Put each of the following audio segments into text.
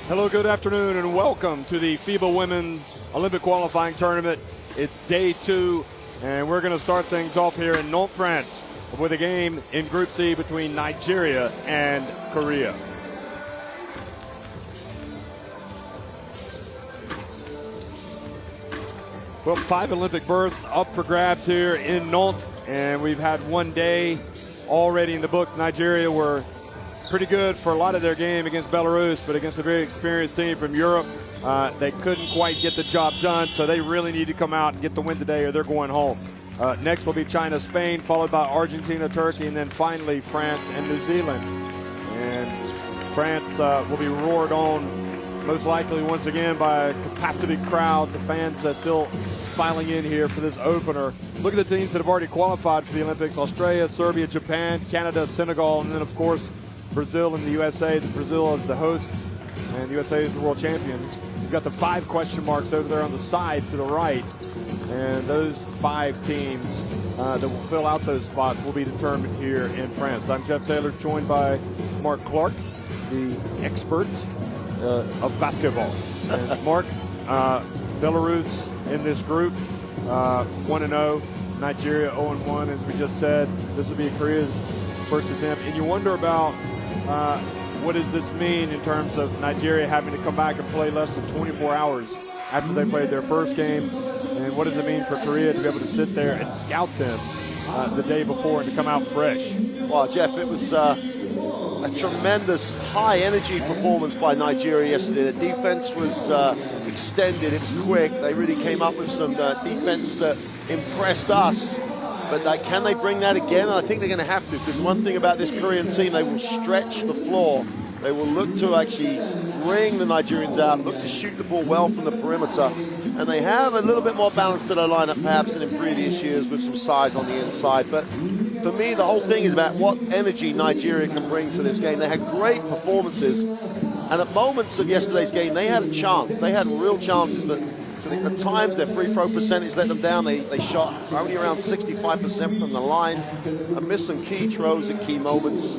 Hello, good afternoon, and welcome to the FIBA Women's Olympic Qualifying Tournament. It's day 2, and we're going to start things off here in Nantes, France, with a game in Group C between Nigeria and Korea. Well, 5 Olympic berths up for grabs here in Nantes, and we've had one day already in the books. Nigeria were pretty good for a lot of their game against Belarus, but against a very experienced team from Europe, they couldn't quite get the job done, so they really need to come out and get the win today or they're going home. Next will be China, Spain, followed by Argentina, Turkey, and then finally France and New Zealand. And France will be roared on most likely once again by a capacity crowd. The fans still filing in here for this opener. Look at the teams that have already qualified for the Olympics: Australia, Serbia, Japan, Canada, Senegal, and then of course Brazil and the USA. Brazil is the hosts and the USA is the world champions. You've got the 5 question marks over there on the side to the right, and those 5 teams that will fill out those spots will be determined here in France. I'm Jeff Taylor, joined by Mark Clark, the expert of basketball. And Mark, Belarus in this group, 1-0, Nigeria 0-1, as we just said. This will be Korea's first attempt, and you wonder about what does this mean in terms of Nigeria having to come back and play less than 24 hours after they played their first game, and what does it mean for Korea to be able to sit there and scout them the day before and to come out fresh? Well, Jeff, it was a tremendous high-energy performance by Nigeria yesterday. The defense was extended. It was quick. They really came up with some defense that impressed us. But can they bring that again? I think they're going to have to, because one thing about this Korean team, they will stretch the floor. They will look to actually bring the Nigerians out, look to shoot the ball well from the perimeter. And they have a little bit more balance to their lineup perhaps than in previous years, with some size on the inside. But for me, the whole thing is about what energy Nigeria can bring to this game. They had great performances. And at moments of yesterday's game, they had a chance. They had real chances, but at times their free throw percentage let them down. They shot only around 65% from the line and missed some key throws at key moments.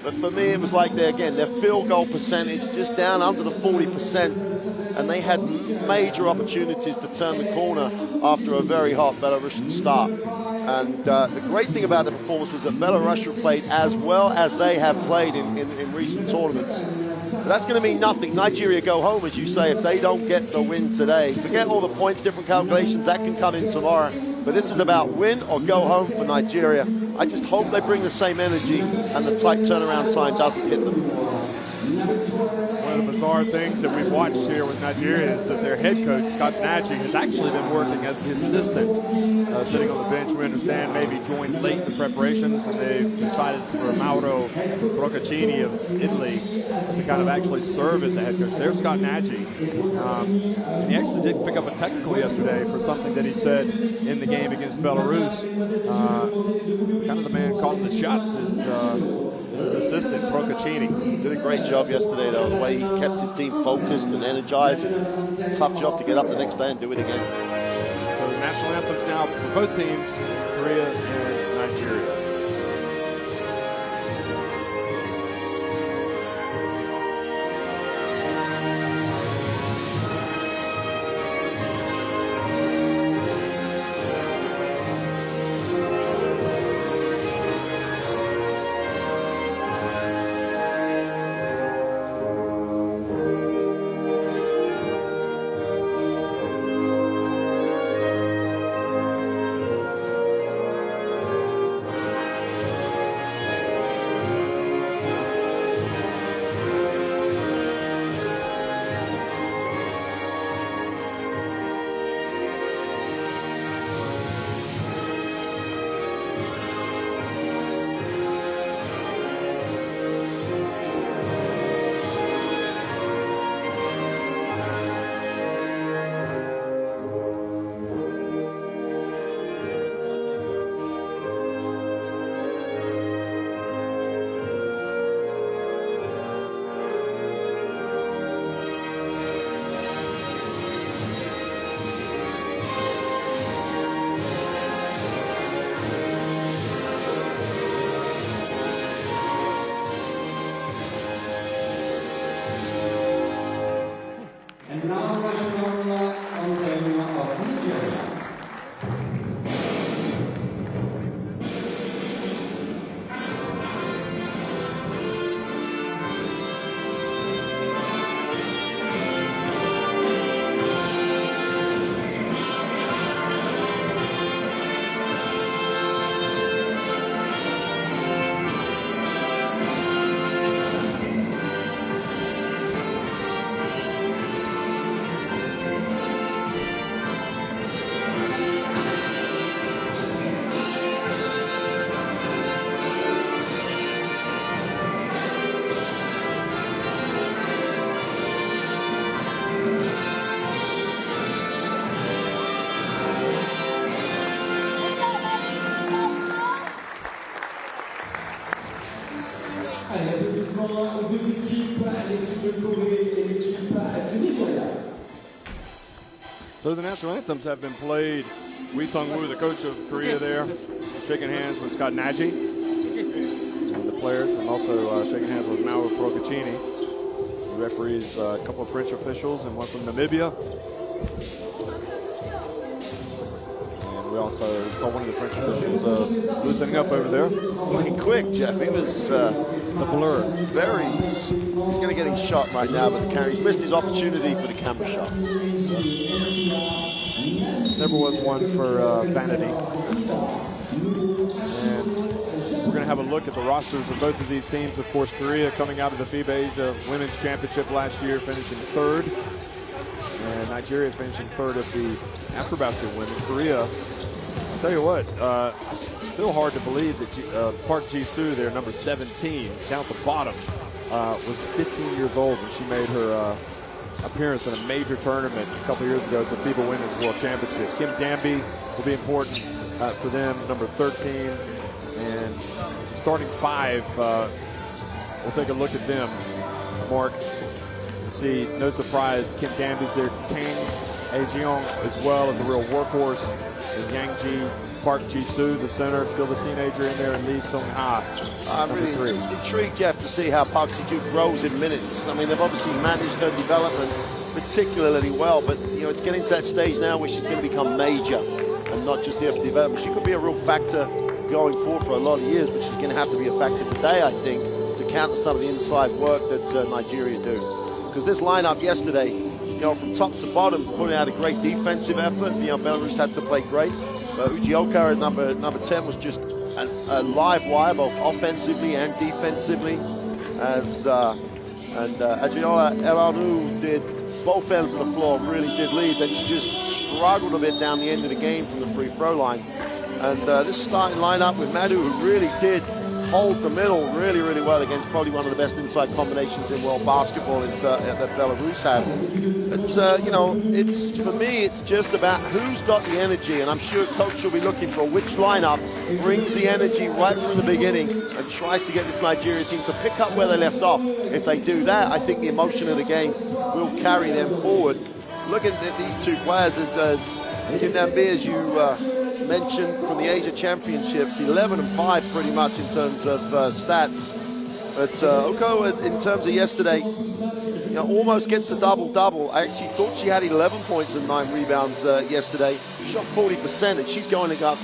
But for me, it was like their field goal percentage just down under the 40%, and they had major opportunities to turn the corner after a very hot Belarusian start. And the great thing about the performance was that Belarus played as well as they have played in recent tournaments. But that's going to mean nothing. Nigeria go home, as you say, if they don't get the win today. Forget all the points, different calculations, that can come in tomorrow. But this is about win or go home for Nigeria. I just hope they bring the same energy and the tight turnaround time doesn't hit them. One of the bizarre things that we've watched here with Nigeria is that their head coach, Scott Nagy, has actually been working as the assistant, sitting on the bench. We understand maybe joined late in the preparations, and they've decided for Mauro Procaccini of Italy to kind of actually serve as a head coach. There's Scott Nagy. And he actually did pick up a technical yesterday for something that he said in the game against Belarus. Kind of the man calling the shots is his assistant, Procaccini. Did a great job yesterday, though, the way he kept his team focused and energized. It's a tough job to get up the next day and do it again. So the national anthems now for both teams, Korea and Nigeria. So the national anthems have been played. Wee Sung-woo, the coach of Korea there, shaking hands with Scott Nagy and the players, and also shaking hands with Mauro Procaccini. He referees a couple of French officials and one from Namibia. And we also saw one of the French officials loosening up over there. Looking quick, Jeff. He was the blur. He's going to get his shot right now, but he's missed his opportunity for the camera shot. Never was one for vanity. And we're going to have a look at the rosters of both of these teams. Of course, Korea coming out of the FIBA Asia Women's Championship last year, finishing third. And Nigeria finishing third at the AfroBasket Women. Korea, I'll tell you what, still hard to believe that Park Ji-soo, their number 17, down at the bottom, was 15 years old when she made her appearance in a major tournament a couple years ago at the FIBA Women's World Championship. Kim Danby will be important for them, number 13. And starting five, we'll take a look at them, Mark. You see, no surprise, Kim Danby's there. Kang Ae-jeong as well as a real workhorse. And Yang Ji, Park Ji-soo, the center, still the teenager in there, and Lee Sung-ha, I'm really intrigued, Jeff, to see how Park Ji-soo grows in minutes. I mean, they've obviously managed her development particularly well, but you know, it's getting to that stage now where she's going to become major and not just there for development. She could be a real factor going forward for a lot of years, but she's going to have to be a factor today, I think, to counter some of the inside work that Nigeria do. Because this lineup yesterday, you know, from top to bottom, putting out a great defensive effort. You know, Belarus had to play great. Ujioka at number 10 was just a live wire, both offensively and defensively. And Adriola Elanu did both ends of the floor, really did lead. Then she just struggled a bit down the end of the game from the free throw line. And this starting lineup with Madu, who really did hold the middle really, really well against probably one of the best inside combinations in world basketball that Belarus had. But, you know, for me, it's just about who's got the energy, and I'm sure coach will be looking for which lineup brings the energy right from the beginning and tries to get this Nigeria team to pick up where they left off. If they do that, I think the emotion of the game will carry them forward. Looking at these two players, as Kim Danby, as you mentioned, from the Asia Championships, 11-5 pretty much in terms of stats. But Oko, in terms of yesterday, you know, almost gets the double-double. I actually thought she had 11 points and 9 rebounds yesterday. Shot 40%, and she's going up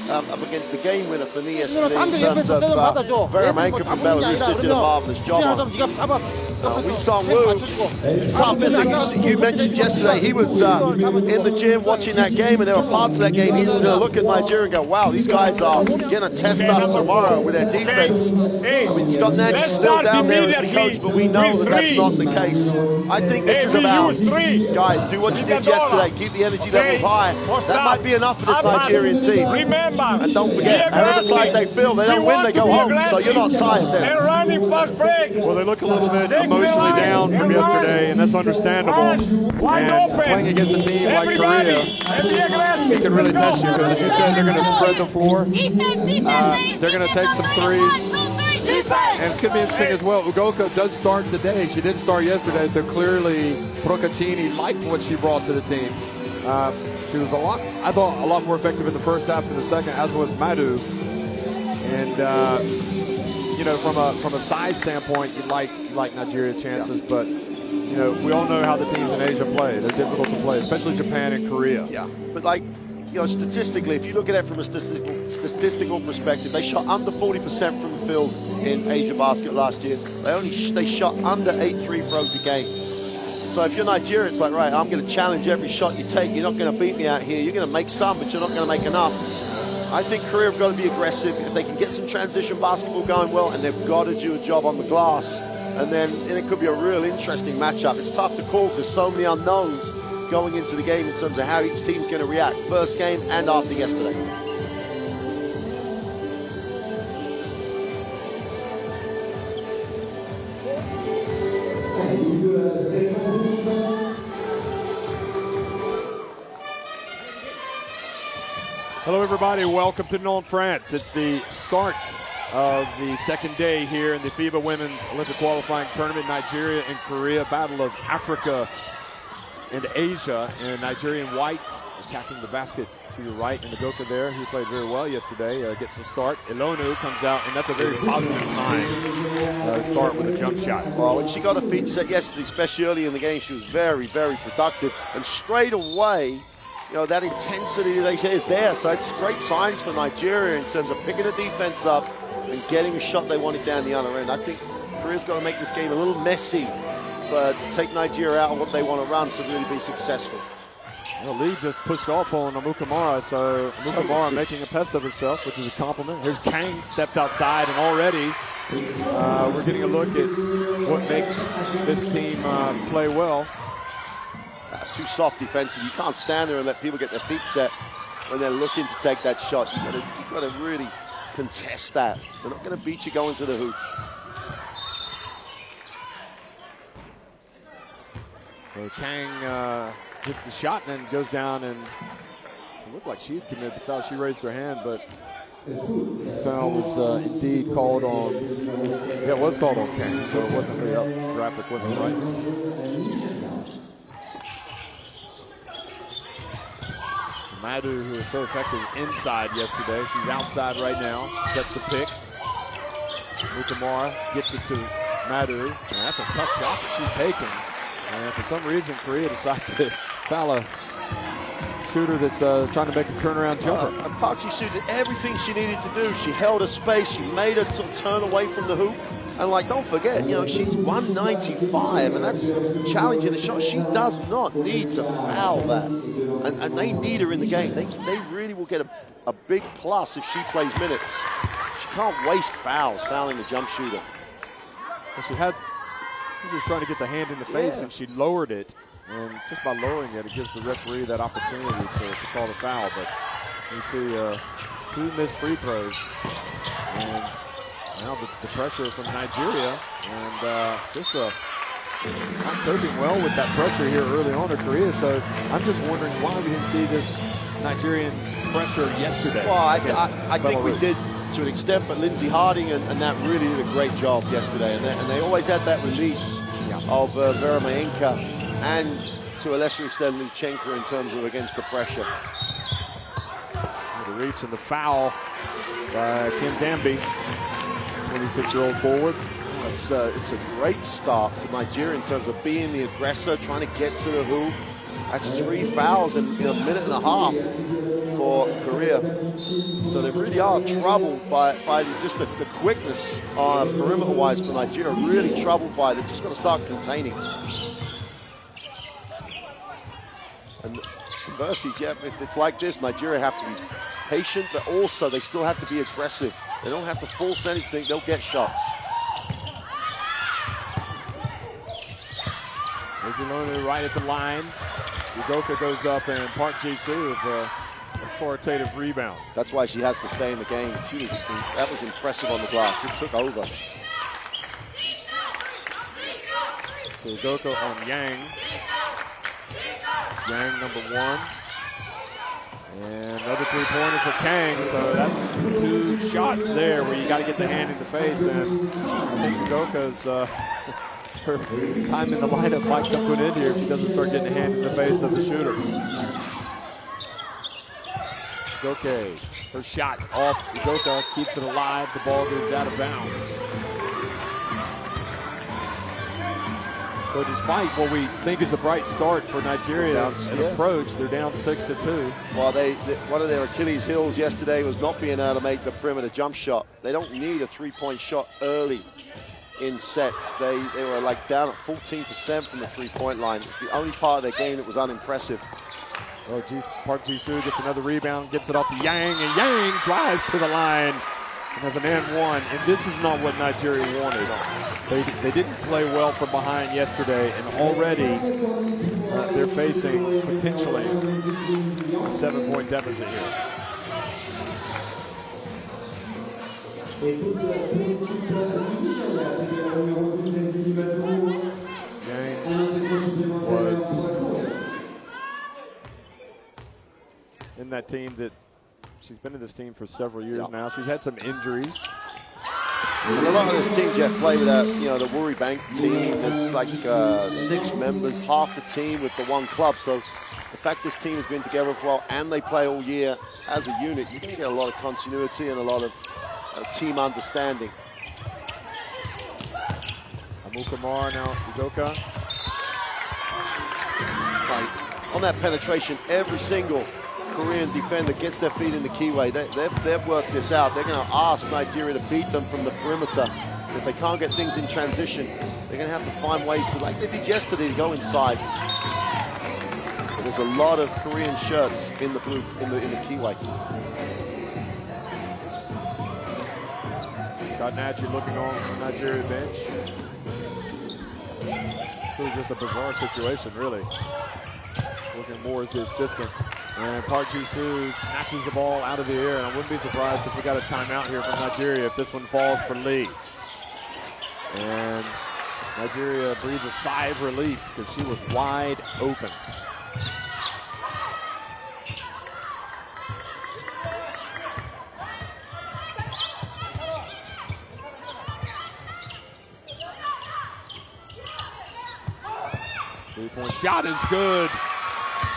against the game winner for me yesterday in terms of Veramenka from Belarus. Just did a marvelous job on Wee Sung-woo. It's tough, isn't it? You mentioned yesterday he was in the gym watching that game, and there were parts of that game he was going to look at Nigeria and go, wow, these guys are going to test us tomorrow with their defense. I mean, Scott Nagy's still down there as the coach, but we know that that's not the case. I think this is about, guys, do what you did yesterday. Keep the energy level high. That might be enough for this Nigerian team. And don't forget, however side they feel, they don't win, they go home. So you're not tired then. Well, they look a little bit emotionally down from yesterday, and that's understandable. And playing against a team like Korea, it can really test you, because as you said, they're going to spread the floor. They're going to take some threes. And it's going to be interesting as well. Ugoka does start today. She didn't start yesterday, so clearly Procaccini liked what she brought to the team. She was I thought, a lot more effective in the first half than the second, as was Madu. And you know, from a size standpoint, you like Nigeria's chances, but you know, we all know how the teams in Asia play. They're difficult to play, especially Japan and Korea. Yeah, but like, you know, statistically, if you look at it from a statistical perspective, they shot under 40% from the field in Asia Basket last year. They shot under 8 free throws a game. So if you're Nigeria, it's like, right, I'm going to challenge every shot you take. You're not going to beat me out here. You're going to make some, but you're not going to make enough. I think Korea have got to be aggressive. If they can get some transition basketball going well, and they've got to do a job on the glass, and it could be a real interesting matchup. It's tough to call because there's so many unknowns going into the game in terms of how each team's going to react, first game and after yesterday. Hello, everybody. Welcome to Nantes, France. It's the start of the second day here in the FIBA Women's Olympic Qualifying Tournament. Nigeria and Korea, Battle of Africa into Asia, and Nigerian White attacking the basket to your right, and Udoka there. He played very well yesterday, gets the start. Ilonu comes out, and that's a very positive sign to start with a jump shot. Well, when she got her feet set yesterday, especially early in the game, she was very, very productive. And straight away, you know, that intensity they say is there. So it's great signs for Nigeria in terms of picking the defense up and getting a shot they wanted down the other end. I think Korea's got to make this game a little messy to take Nigeria out on what they want to run to really be successful. Well, Lee just pushed off on Amukamara, so Amukamara making a pest of herself, which is a compliment. Here's Kang, steps outside, and already we're getting a look at what makes this team play well. That's too soft defensive. You can't stand there and let people get their feet set when they're looking to take that shot. You've got to really contest that. They're not going to beat you going to the hoop. So Kang hits the shot and then goes down, and it looked like she had committed the foul. She raised her hand, but the foul was indeed called on. Yeah, it was called on Kang, so it wasn't the graphic wasn't right. Madu, who was so effective inside yesterday, she's outside right now. Sets the pick. Mukamara gets it to Madu, and that's a tough shot that she's taking. And for some reason, Korea decided to foul a shooter that's trying to make a turnaround jumper. And Park Ji-soo did everything she needed to do. She held her space. She made her turn away from the hoop. And, like, don't forget, you know, she's 195, and that's challenging the shot. She does not need to foul that. And they need her in the game. They really will get a big plus if she plays minutes. She can't waste fouling the jump shooter. Well, she was trying to get the hand in the face, and she lowered it. And just by lowering it, it gives the referee that opportunity to call the foul. But you see 2 missed free throws. And now the pressure from Nigeria. And just not coping well with that pressure here early on in Korea. So I'm just wondering why we didn't see this Nigerian pressure yesterday. Well, I think we did to an extent, but Lindsay Harding and that really did a great job yesterday. And they always had that release of Vera Mayenka and to a lesser extent Luchenko in terms of against the pressure. The reach and the foul by Kim Damby, 26-year-old forward. It's a great start for Nigeria in terms of being the aggressor, trying to get to the hoop. That's 3 fouls in a minute and a half for Korea. So they really are troubled by just the quickness perimeter-wise for Nigeria. Really troubled by it. They've just got to start containing. And conversely, if it's like this, Nigeria have to be patient, but also they still have to be aggressive. They don't have to force anything. They'll get shots. Ilonu right at the line. Udoka goes up, and Park Ji-soo with an authoritative rebound. That's why she has to stay in the game. That was impressive on the glass. She took over. So Udoka on Yang. Yang number 1. And another 3-pointer for Kang. So that's 2 shots there where you got to get the hand in the face. And I think Udoka's her time in the lineup might come to an end here if she doesn't start getting a hand in the face of the shooter. Udoka, her shot off. Udoka keeps it alive. The ball goes out of bounds. So despite what we think is a bright start for Nigeria approach, they're down 6-2. Well, one of their Achilles heels yesterday was not being able to make the perimeter jump shot. They don't need a 3-point shot early in sets. They were like down at 14% from the 3-point line. It's the only part of their game that was unimpressive. Well, Park Ji-soo gets another rebound, gets it off to Yang, and Yang drives to the line and has an and 1. And this is not what Nigeria wanted. They didn't play well from behind yesterday, and already they're facing potentially a 7-point deficit here. Yang was in that team that she's been in this team for several years now. She's had some injuries. And a lot of this team, Jeff, play with the Worry Bank team. There's like 6 members, half the team with the one club. So the fact this team has been together for a while and they play all year as a unit, you can get a lot of continuity and a lot of team understanding. Amukamara now, Udoka. On that penetration, every single Korean defender gets their feet in the keyway. They've worked this out. They're going to ask Nigeria to beat them from the perimeter. If they can't get things in transition, they're going to have to find ways to, like they did yesterday, to go inside. But there's a lot of Korean shirts in the blue, in the keyway. Scott Natchez looking on the Nigeria bench. It was just a bizarre situation, really. Looking more as the assistant. And Park Ji-soo snatches the ball out of the air, and I wouldn't be surprised if we got a timeout here from Nigeria if this one falls for Lee. And Nigeria breathes a sigh of relief because she was wide open. Three-point shot is good.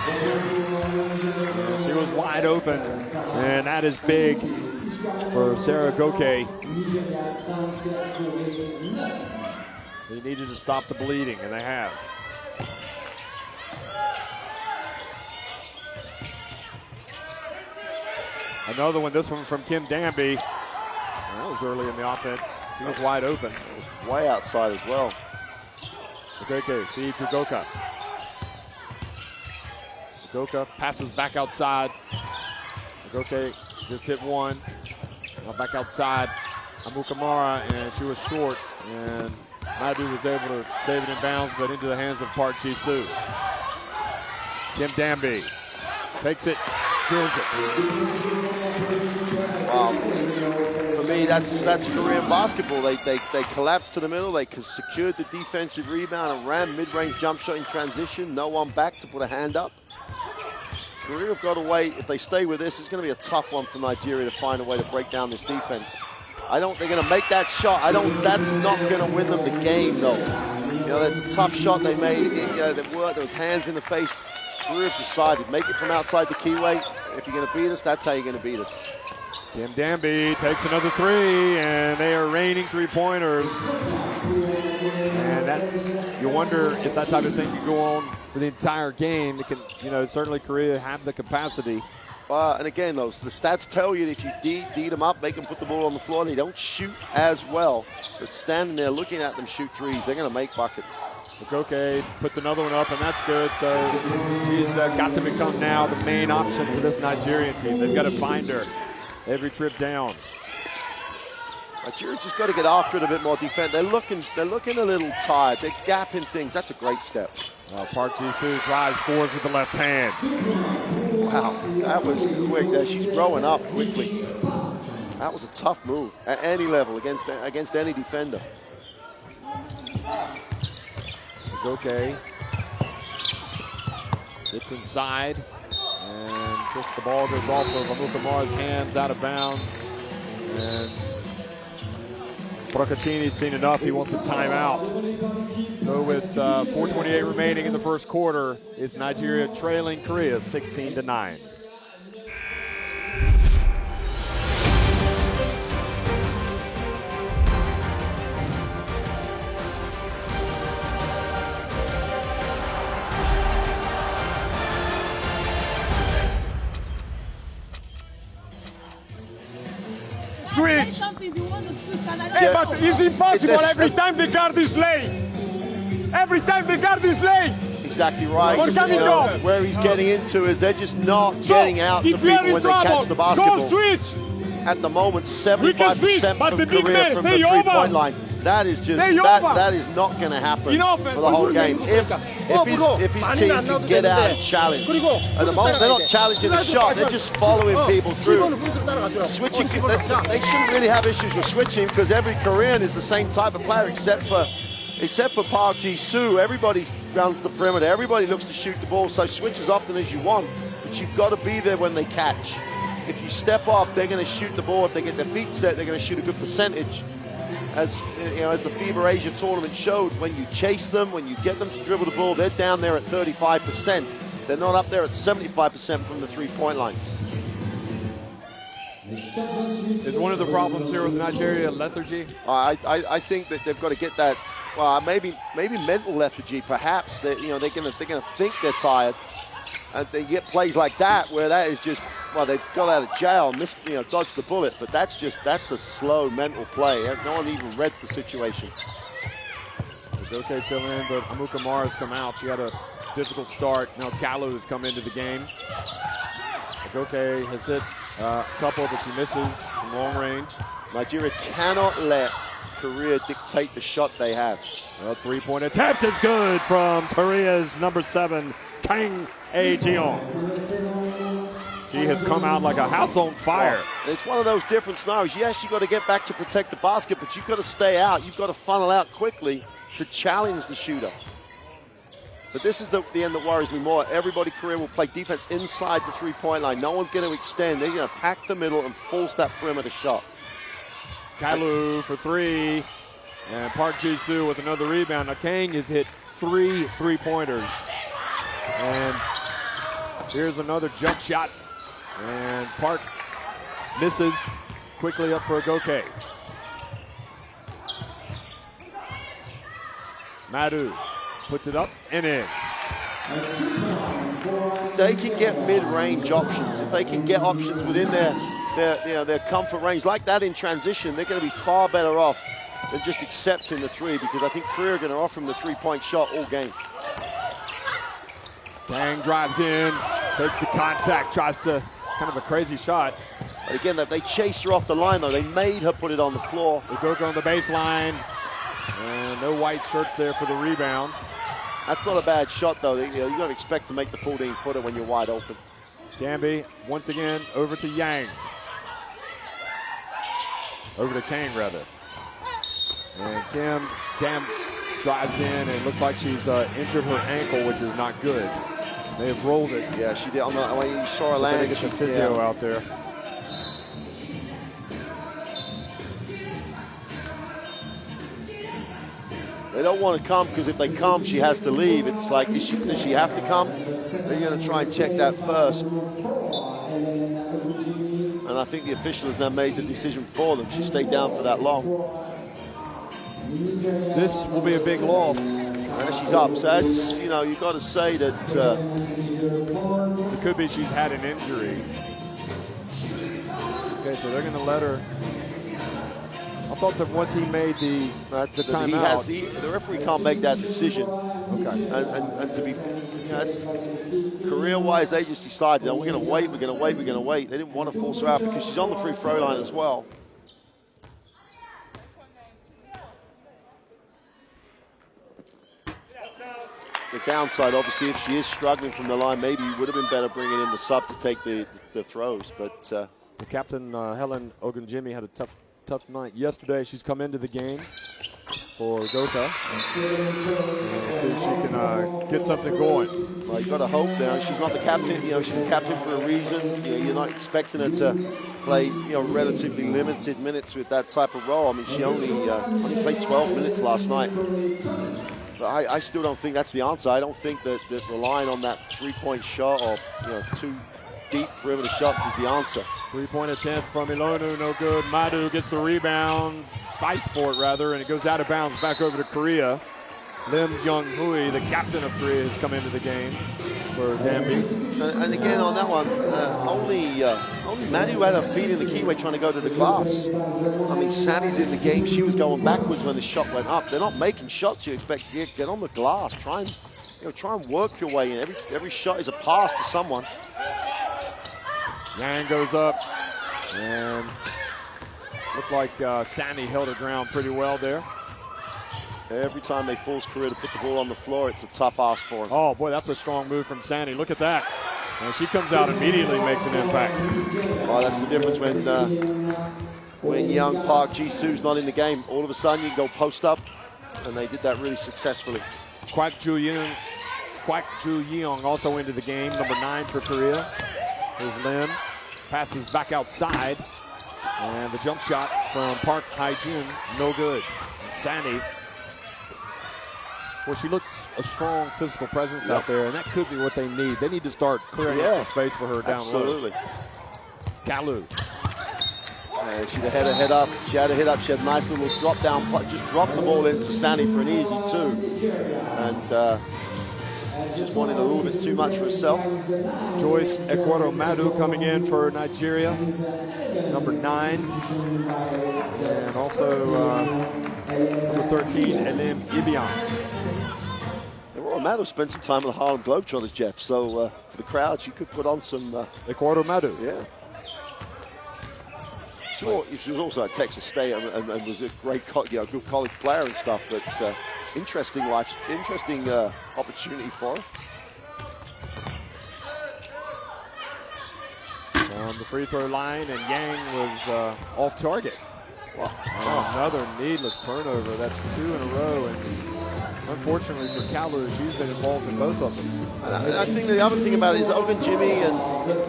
Yeah, she was wide open, and that is big for Sarah Goke. They needed to stop the bleeding, and they have. Another one, this one from Kim Danby. That was early in the offense. He was wide open. It was way outside as well. Goke feeds Udoka. Udoka passes back outside. Goke just hit one. Now back outside. Amukamara, and she was short. And Naidu was able to save it in bounds, but into the hands of Park Ji-soo. Kim Danby takes it, drills it. Wow. For me, that's Korean basketball. They collapsed to the middle. They secured the defensive rebound and ran mid-range jump shot in transition. No one back to put a hand up. Korea have got a way. If they stay with this, it's going to be a tough one for Nigeria to find a way to break down this defense. I don't think they're going to make that shot. That's not going to win them the game, though. You know, that's a tough shot they made. There was hands in the face. Korea have decided, make it from outside the keyway. If you're going to beat us, that's how you're going to beat us. Kim Danby takes another three, and they are raining three-pointers. And that's, you wonder if that type of thing could go on for the entire game. It can, certainly Korea have the capacity. And again, the stats tell you that if you D them up, make them put the ball on the floor, and they don't shoot as well. But standing there looking at them shoot threes, they're going to make buckets. Goke puts another one up, and that's good. So she's got to become now the main option for this Nigerian team. They've got to find her every trip down. Nigeria's just got to get after it a bit more defense. They're looking a little tired. They're gapping things. That's a great step. Park Ji-soo drives, scores with the left hand. Wow, that was quick there. She's growing up quickly. That was a tough move at any level against any defender. Goke gets inside, and just the ball goes off of Amukamara's hands, out of bounds. And Procaccini's seen enough. He wants a timeout. So with 4:28 remaining in the first quarter, is Nigeria trailing Korea 16-9. Switch. Hey, but it's impossible every time the guard is late. Every time the guard is late. Exactly right. Where he's getting into is they're just not getting out to people when they catch the basketball. Go switch. At the moment, 75% from Korea from the three-point line. That is just that is not going to happen for the whole game. If his team can get out and challenge. At the moment, they're not challenging the shot. They're just following people through. Switching, they shouldn't really have issues with switching because every Korean is the same type of player except for Park Ji-soo. Everybody runs the perimeter. Everybody looks to shoot the ball. So switch as often as you want, but you've got to be there when they catch. If you step off, they're going to shoot the ball. If they get their feet set, they're going to shoot a good percentage. as you know, as the FIBA Asia tournament showed, when you chase them, when you get them to dribble the ball, they're down there at 35%. They're not up there at 75% from the three-point line. Is one of the problems here with Nigeria lethargy? I think that they've got to get that. Well, maybe mental lethargy. Perhaps they're gonna think they're tired, and they get plays like that where that is just, well, they've got out of jail, dodged the bullet. But that's a slow mental play. No one even read the situation. Goke's still in, but Amukamara has come out. She had a difficult start. Now Kalu has come into the game. Goke has hit a couple, but she misses from long range. Nigeria cannot let Korea dictate the shot they have. A three-point attempt is good from Korea's number 7, Kang Ae-jeong. She has come out like a house on fire. Well, it's one of those different scenarios. Yes, you've got to get back to protect the basket, but you've got to stay out. You've got to funnel out quickly to challenge the shooter. But this is the end that worries me more. Everybody, Korea will play defense inside the three-point line. No one's going to extend. They're going to pack the middle and force that perimeter shot. Kalu for 3, and Park Ji-soo with another rebound. Now Kang has hit 3 three-pointers. And here's another jump shot. And Park misses. Quickly up for a Goke. Madu puts it up and in. They can get mid-range options. If they can get options within their comfort range, like that in transition, they're going to be far better off than just accepting the 3, because I think Korea are going to offer them the three-point shot all game. Kang drives in, takes the contact, tries to kind of a crazy shot. But again, they chased her off the line, though. They made her put it on the floor. Goke on the baseline, and no white shirts there for the rebound. That's not a bad shot, though. You got to expect to make the 14-footer when you're wide open. Gamby once again over to Yang. Over to Kang, rather. And Kim drives in, and looks like she's injured her ankle, which is not good. They have rolled it. Yeah, she did. When you saw her land, get the physio out there. They don't want to come, because if they come, she has to leave. It's like, does she have to come? They're going to try and check that first. And I think the official has now made the decision for them. She stayed down for that long. This will be a big loss. And she's up. So that's, you've got to say that. It could be she's had an injury. Okay, so they're going to let her. I thought that once he made the timeout. The referee can't make that decision. Okay. And to be, that's career-wise, they just decided, we're going to wait, we're going to wait, we're going to wait. They didn't want to force her out because she's on the free throw line as well. The downside, obviously, if she is struggling from the line, maybe it would have been better bringing in the sub to take the throws. But the captain, Helen Ogunjimi, had a tough night yesterday. She's come into the game for Goke. And see if she can get something going. Well, you got to hope now. She's not the captain. She's a captain for a reason. You're not expecting her to play, relatively limited minutes with that type of role. I mean, she only played 12 minutes last night. But I still don't think that's the answer. I don't think that relying on that three-point shot or 2 deep perimeter shots is the answer. Three-point attempt from Ilonu, no good. Madu gets the rebound, fights for it rather, and it goes out of bounds back over to Korea. Lim Young-hui, the captain of Korea, has come into the game for Gamby. And again on that one, only Madu had her feet in the keyway trying to go to the glass. I mean, Sandy's in the game. She was going backwards when the shot went up. They're not making shots you expect to get on the glass. Try and work your way in. Every shot is a pass to someone. Yang goes up, and looked like Sandy held her ground pretty well there. Every time they force Korea to put the ball on the floor, it's a tough ask for them. Oh, boy, that's a strong move from Sandy. Look at that. And she comes out immediately, makes an impact. Oh, that's the difference when young Park Ji-soo's not in the game. All of a sudden, you go post up, and they did that really successfully. Kwak Ju-yeong also into the game, number 9 for Korea. Here's Lim. Passes back outside. And the jump shot from Park Hae-jun, no good. And Sani, well, she looks a strong physical presence out there, and that could be what they need. They need to start clearing some space for her down low. Absolutely. Kalu. She had a head up. She had a head up. She had a nice little drop down. Just dropped the ball into Sani for an easy 2. And just wanted a little bit too much for herself. Joyce Ekworo-Madu coming in for Nigeria, number 9. And also number 13, Elim Ibian. Ekworo-Madu spent some time with the Harlem Globetrotters, Jeff. So for the crowd, she could put on some... Ekworo-Madu. Yeah. She was also at Texas State and was a great, good college player and stuff. But interesting opportunity for her. On the free throw line, and Yang was off target. Wow. Another needless turnover. That's 2 in a row. And unfortunately for Kalu, she's been involved in both of them. And I think the other thing about it is Ogun Jimmy, and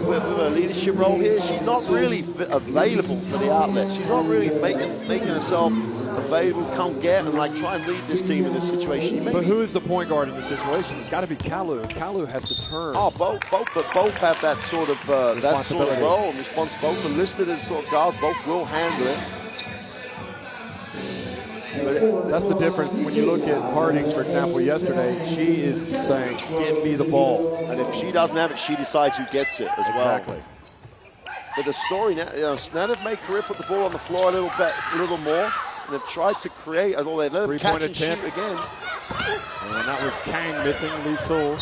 with her leadership role here, she's not really available for the outlet. She's not really making herself available, come get, and try and lead this team in this situation. But who is the point guard in this situation? It's got to be Kalu. Kalu has to turn. Oh, both have that sort of role and response. Both are listed as sort of guards. Both will handle it. That's the difference when you look at Harding, for example, yesterday. She is saying, "Give me the ball," and if she doesn't have it, she decides who gets it as well. Exactly. But the story now, now they've made Korea put the ball on the floor a little more. And they've tried to create, although they let them catch and shoot again. And that was Kang missing, Lee Seoul.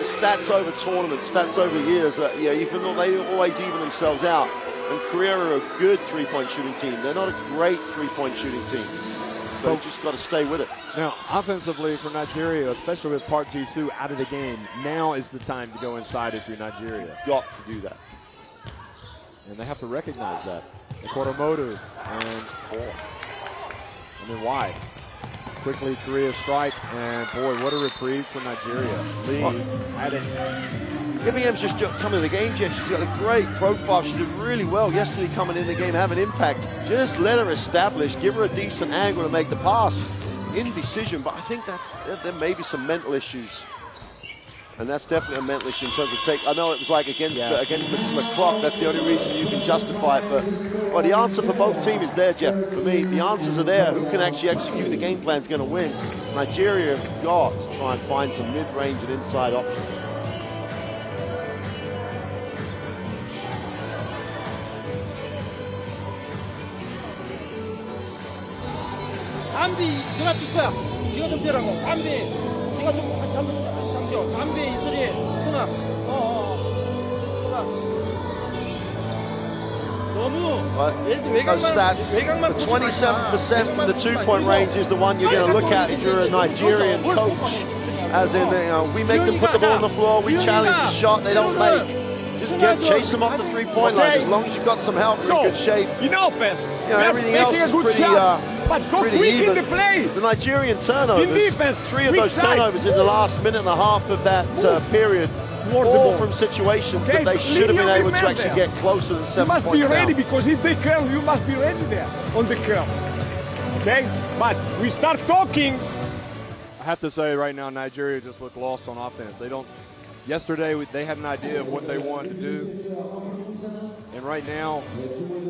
Stats over tournaments, stats over years. Even though they don't always even themselves out. And Korea are a good three-point shooting team. They're not a great three-point shooting team. So you've just got to stay with it. Now, offensively for Nigeria, especially with Park Ji-soo out of the game, now is the time to go inside if you're Nigeria. Got to do that. And they have to recognize that. Ekworo-Madu and why? Quickly Korea strike, and boy, what a reprieve for Nigeria. Lee had it. IBM's just coming in the game, Jeff. She's got a great profile. She did really well yesterday coming in the game, having impact. Just let her establish, give her a decent angle to make the pass. Indecision, but I think that there may be some mental issues. And that's definitely a mental issue in terms of take. I know it was against the clock. That's the only reason you can justify it. But the answer for both teams is there, Jeff. For me, the answers are there. Who can actually execute the game plan is going to win. Nigeria have got to try and find some mid-range and inside options. 담비, 네가 뛸 거야. 네가 좀 뛰라고. 담비, 네가 좀 잠시 뛰어. 담비, 이슬이, 승아. 승아. 너무 Those stats, the 27% from the two-point range is the one you're going to look at if you're a Nigerian coach. As in, we make them put the ball on the floor, we challenge the shot, they don't make. Just chase them off the three-point line. As long as you've got some help, you're in good shape. In offense, everything else is pretty even. In the play. The Nigerian turnovers, defense, 3 of those turnovers in the last minute and a half of that period, all from situations that they should have been able to actually get closer than 7 points down. You must be ready, because if they curl, you must be ready there on the curl. Okay? But we start talking. I have to say right now, Nigeria just looked lost on offense. Yesterday, they had an idea of what they wanted to do. And right now,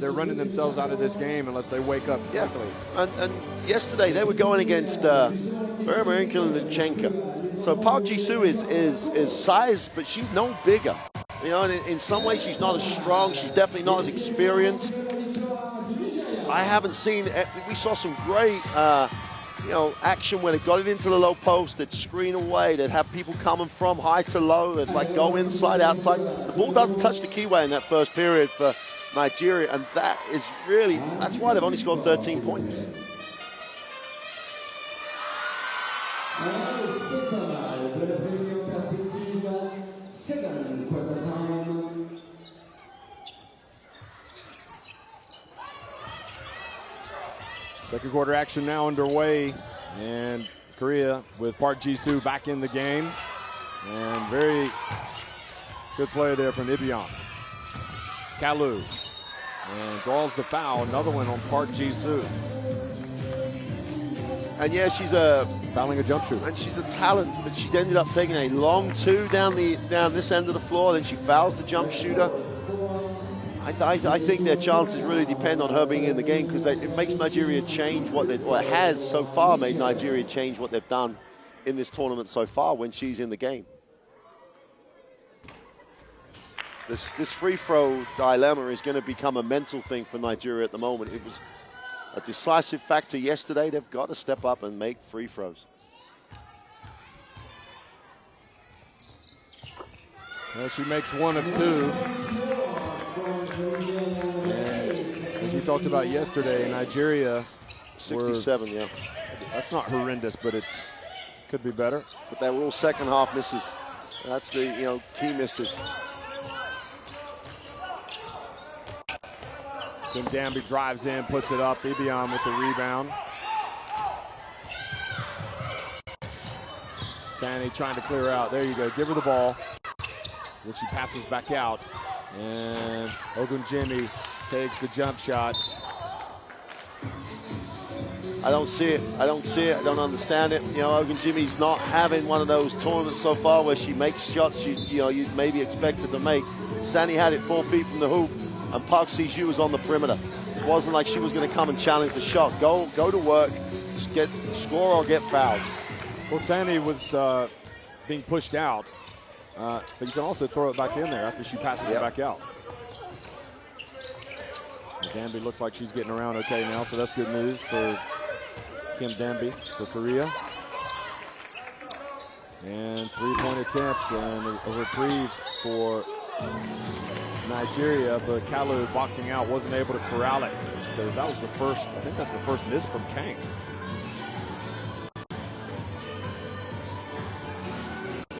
they're running themselves out of this game unless they wake up quickly. And yesterday, they were going against Veronika Luchenko. So Park Ji-soo is size, but she's no bigger. And in some ways, she's not as strong. She's definitely not as experienced. I haven't seen, we saw some great action when it got it into the low post. They'd screen away. They'd have people coming from high to low. They'd go inside, outside. The ball doesn't touch the keyway in that first period for Nigeria, and that's why they've only scored 13 points. Second quarter action now underway, and Korea with Park Ji-soo back in the game. And very good play there from Ibian. Kalu. And draws the foul. Another one on Park Ji-soo. And yeah, fouling a jump shooter. And she's a talent, but she ended up taking a long two down this end of the floor. Then she fouls the jump shooter. I think their chances really depend on her being in the game, because it makes Nigeria change it has so far made Nigeria change what they've done in this tournament so far when she's in the game. This free throw dilemma is going to become a mental thing for Nigeria at the moment. It was a decisive factor yesterday. They've got to step up and make free throws. Well, she makes one of two. And as we talked about yesterday, Nigeria 67, yeah. That's not horrendous, but it's could be better. But they were all second half misses. That's the key misses. Then Danby drives in, puts it up. Ibiam with the rebound. Sani trying to clear out. There you go. Give her the ball. Then she passes back out. And Ogunjimi takes the jump shot. I don't see it. I don't understand it. Ogunjimi's not having one of those tournaments so far where she makes shots you'd maybe expect her to make. Sani had it 4 feet from the hoop, and Park Ji-soo was on the perimeter. It wasn't like she was going to come and challenge the shot. Go to work, score or get fouled. Well, Sani was being pushed out, but you can also throw it back in there after she passes it back out. Danby looks like she's getting around okay now, so that's good news for Kim Danby for Korea. And three-point attempt and a reprieve for Nigeria, but Kalu boxing out wasn't able to corral it, because that was the first, I think that's the first miss from Kang.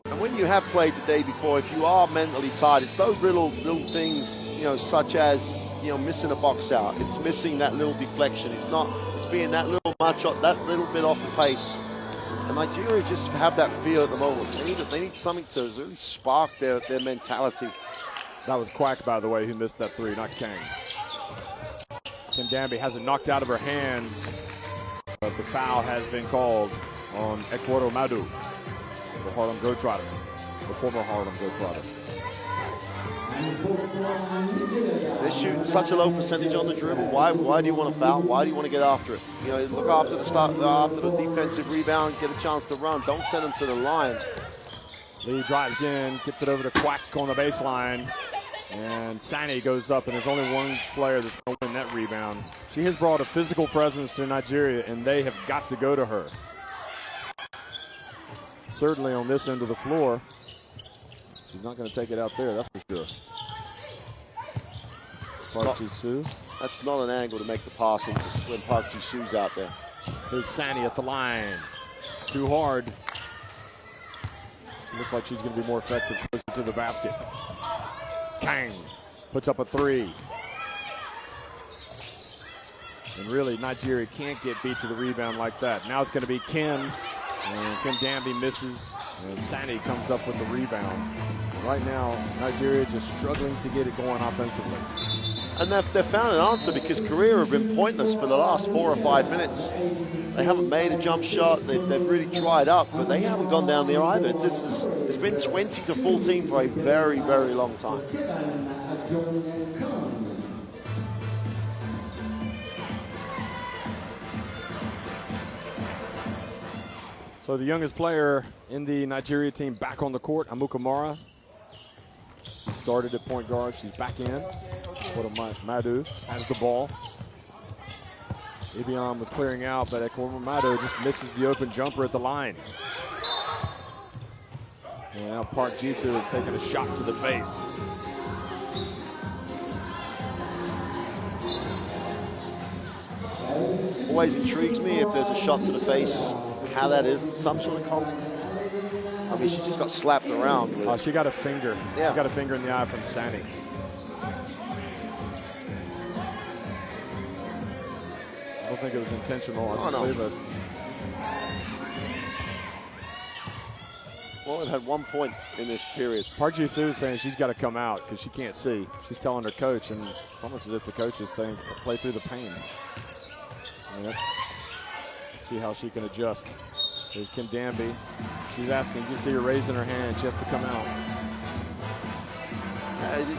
And when you have played the day before, if you are mentally tired, it's those little things, such as missing a box out. It's missing that little deflection. It's being that little much, that little bit off the pace. And Nigeria just have that feel at the moment. They need something to really spark their mentality. That was Quack, by the way, who missed that three, not Kang. Kim Danby has it knocked out of her hands, but the foul has been called on Ekworo Madu, the Harlem Globetrotter, the former Harlem Globetrotter. They're shooting such a low percentage on the dribble. Why do you want to foul? Why do you want to get after it? Look after the defensive rebound, get a chance to run. Don't send them to the line. Lee drives in, gets it over to Quack on the baseline, and Sani goes up, and there's only one player that's going to win that rebound. She has brought a physical presence to Nigeria, and they have got to go to her. Certainly on this end of the floor. She's not going to take it out there, that's for sure. Park Ji-soo. That's not an angle to make the pass into when Park Ji-soo's out there. Here's Sani at the line. Too hard. Looks like she's going to be more effective closer to the basket. Kang puts up a three. And really, Nigeria can't get beat to the rebound like that. Now it's going to be Kim. And Kim Danby misses. And Sani comes up with the rebound. Right now, Nigeria is just struggling to get it going offensively. And they've found an answer, because Korea have been pointless for the last 4 or 5 minutes. They haven't made a jump shot. They've really dried up, but they haven't gone down there either. It's been 20-14 for a very, very long time. So the youngest player in the Nigeria team back on the court, Amukamara. She started at point guard. She's back in. Madu has the ball. Ibiam was clearing out, but Ekworo Madu just misses the open jumper at the line. And now Park Ji-soo is taking a shot to the face. Always intrigues me if there's a shot to the face, how that is, some sort of contact. I mean, she just got slapped around. She got a finger. Yeah. She got a finger in the eye from Sani. I don't think it was intentional, obviously, but Well, it had 1 point in this period. Park Ji-soo is saying she's got to come out because she can't see. She's telling her coach, and it's almost as if the coach is saying, play through the pain. And let's see how she can adjust. There's Kim Danby. She's asking, you see her raising her hand. She has to come out.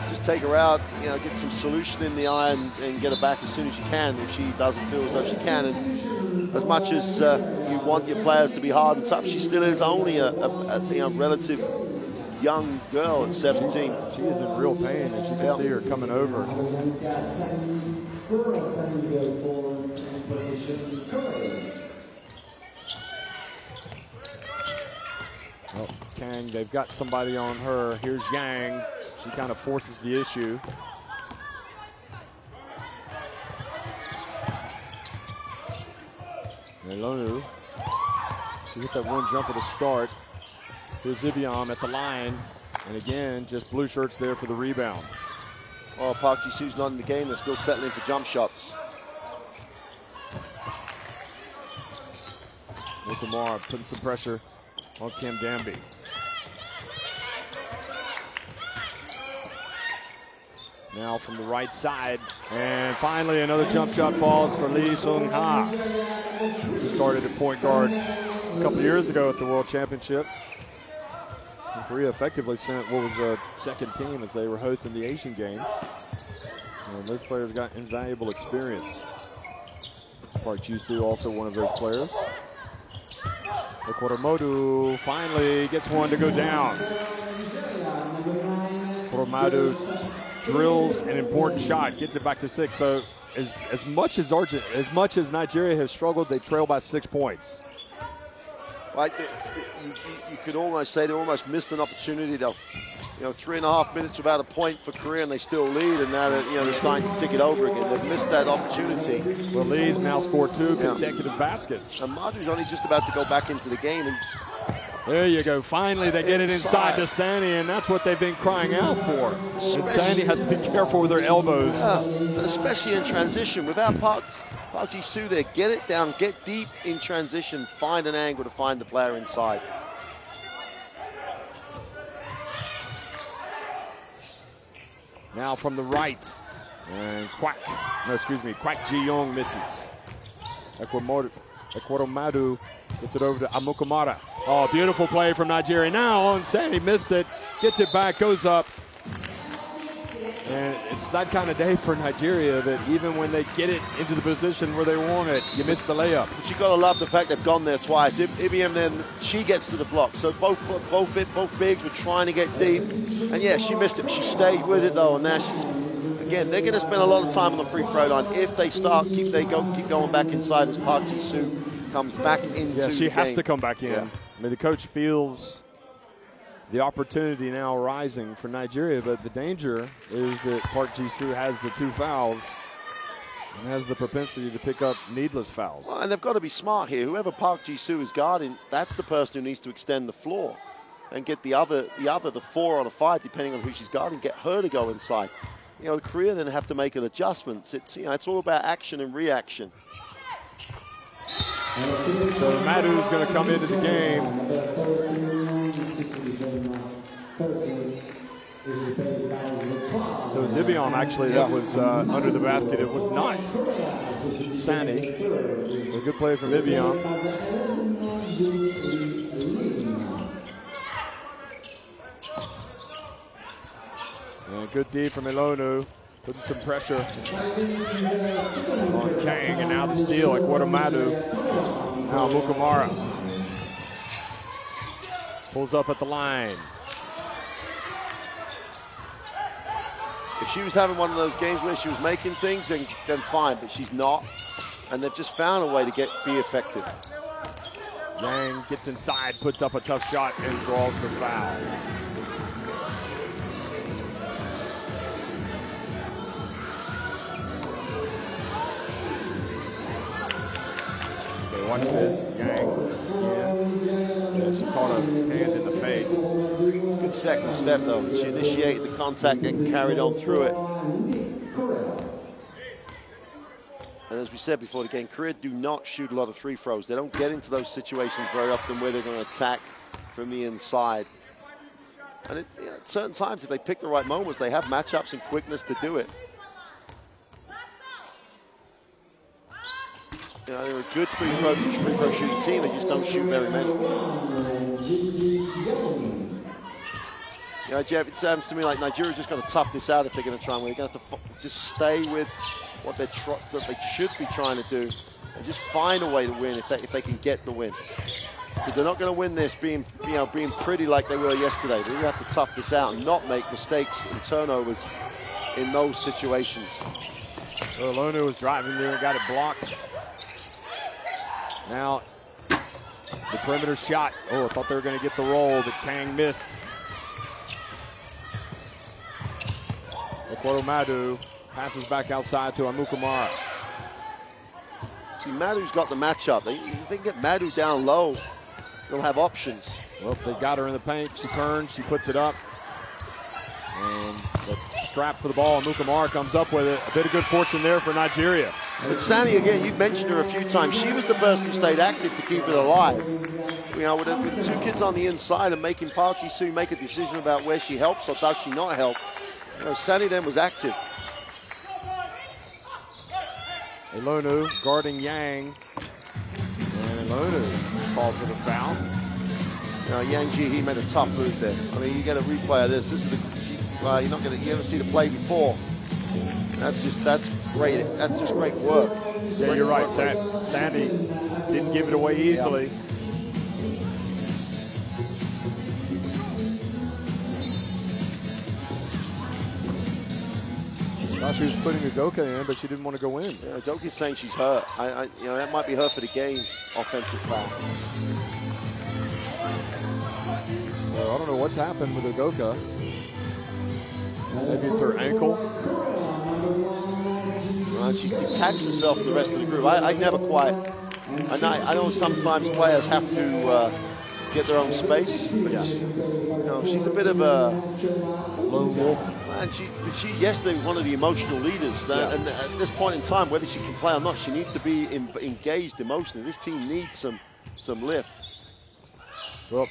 Just take her out, you know, get some solution in the eye and get her back as soon as you can if she doesn't feel as though she can. And as much as you want your players to be hard and tough, she still is only a you know, relative young girl at 17. She is in real pain, as you can see her coming over. Oh, Kang, they've got somebody on her. Here's Yang. She kind of forces the issue. Melonu. She hit that one jumper to start. Here's Ibiam at the line. And again, just blue shirts there for the rebound. Well, Park Ji-soo's not in the game. They're still settling for jump shots. Mukamara putting some pressure on Kim Danby. Now from the right side, and finally another jump shot falls for Lee Sung-ha. She started at point guard a couple years ago at the World Championship. And Korea effectively sent what was the second team as they were hosting the Asian Games. And those players got invaluable experience. Park Ji-soo also one of those players. Okoromodu finally gets one to go down. Okoromodu drills an important shot, gets it back to 6. So as much as Nigeria has struggled, they trail by 6 points. Like you could almost say they almost missed an opportunity. To, you know, 3.5 minutes without a point for Korea, and they still lead. And now they're starting to tick it over again. They've missed that opportunity. Well, Lee's now scored 2 consecutive baskets. And Madu's only just about to go back into the game. And there you go. Finally, they get it inside to Sani, and that's what they've been crying out for. And Sani has to be careful with her elbows. But especially in transition. Without Park Ji-soo there, get it down, get deep in transition, find an angle to find the player inside. Now from the right, and Kwak Ji-young misses. Ekwadomadu gets it over to Amukamara. Oh, beautiful play from Nigeria. Now on Sani, missed it, gets it back, goes up. And it's that kind of day for Nigeria that even when they get it into the position where they want it, you miss the layup. But you've got to love the fact they've gone there twice. Ibiam then, she gets to the block. So both bigs were trying to get deep. And yeah, she missed it, but she stayed with it though. And now she's, again, they're going to spend a lot of time on the free throw line if they keep going back inside as Park Ji-soo comes back into the game. Yeah, she has to come back in. Yeah. I mean, the coach feels the opportunity now rising for Nigeria, but the danger is that Park Ji-soo has the 2 fouls and has the propensity to pick up needless fouls. Well, and they've got to be smart here. Whoever Park Ji-soo is guarding, that's the person who needs to extend the floor and get the 4 or the 5, depending on who she's guarding, get her to go inside. You know, the Korea then have to make an adjustment. It's all about action and reaction. So Madu's going to come into the game. So it was Ibiam actually that was under the basket. It was not Sani. A good play from Ibiam. And good D from Melonu. Putting some pressure on Kang, and now the steal at Ekwadomadu. Now Mukamara pulls up at the line. If she was having one of those games where she was making things, then fine, but she's not. And they've just found a way to be effective. Yang gets inside, puts up a tough shot, and draws the foul. Watch this, Yang. Yeah, she caught a hand in the face. It's a good second step, though. She initiated the contact and carried on through it. And as we said before the game, Korea do not shoot a lot of free throws. They don't get into those situations very often where they're going to attack from the inside. And at certain times, if they pick the right moments, they have matchups and quickness to do it. You know, they're a good free throw shooting team. They just don't shoot very many. You know, Jeff, it sounds to me like Nigeria's just got to tough this out if they're going to try and win. They're going to have to just stay with what they should be trying to do and just find a way to win if they can get the win. Because they're not going to win this being pretty like they were yesterday. They have to tough this out and not make mistakes and turnovers in those situations. So Lonu was driving there and got it blocked. Now, the perimeter shot. Oh, I thought they were going to get the roll, but Kang missed. Ekworo Madu passes back outside to Amukamara. See, Madu's got the matchup. If they can get Madu down low, they'll have options. Well, they got her in the paint. She turns, she puts it up. And the strap for the ball, Amukamara comes up with it. A bit of good fortune there for Nigeria. But Sani, again, you've mentioned her a few times. She was the person who stayed active to keep it alive. You know, with the two kids on the inside and making Park Ji-soo make a decision about where she helps or does she not help. You know, Sani then was active. Elonu guarding Yang. And Elonu called for the foul. You know, Yang Ji-hee made a tough move there. I mean, you get a replay of this. This is you're not going to ever see the play before. That's great. That's just great work. Yeah, you're right. Sandy didn't give it away easily. Thought she was putting Udoka in, but she didn't want to go in. Yeah, Udoka's saying she's hurt. You know, that might be her for the game. Offensive foul. So I don't know what's happened with Udoka. Maybe it's her ankle. She's detached herself from the rest of the group. I never quite. I know sometimes players have to get their own space. But Yeah. you know, she's a bit of a Lone wolf. And she yesterday was one of the emotional leaders. And at this point in time, whether she can play or not, she needs to be engaged emotionally. This team needs some lift. Well,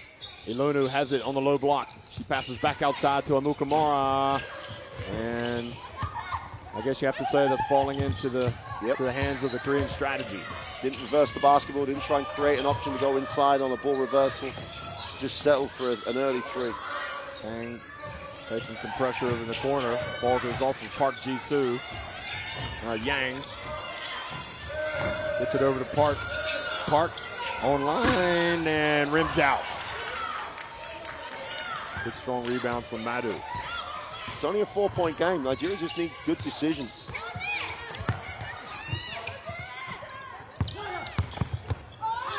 Elonu has it on the low block. She passes back outside to Amukamara. And I guess you have to say that's falling into the hands of the Korean strategy. Didn't reverse the basketball, didn't try and create an option to go inside on a ball reversal. Just settled for an early three. Kang facing some pressure over in the corner. Ball goes off of Park Ji-soo. Yang gets it over to Park. Park online and rims out. Good strong rebound from Madu. It's only a 4-point game. Nigeria just need good decisions.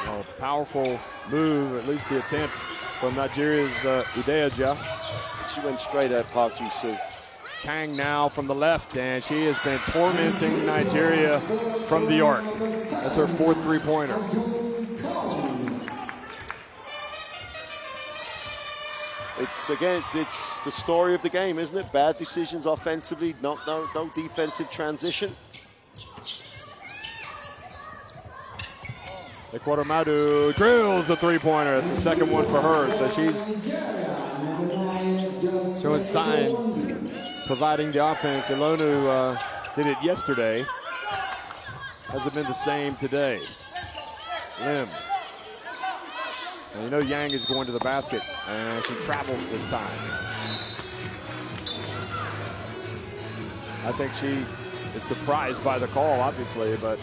Well, powerful move, at least the attempt from Nigeria's Ideja. She went straight at Park Ji-soo. Kang now from the left, and she has been tormenting Nigeria from the arc. That's her fourth three-pointer. It's the story of the game, isn't it? Bad decisions offensively, no defensive transition. Ekworo Madu drills the three-pointer. It's the second one for her, so she's showing signs, providing the offense. Elonu did it yesterday. Hasn't been the same today. Lim. And you know Yang is going to the basket, and she travels this time. I think she is surprised by the call, obviously, but...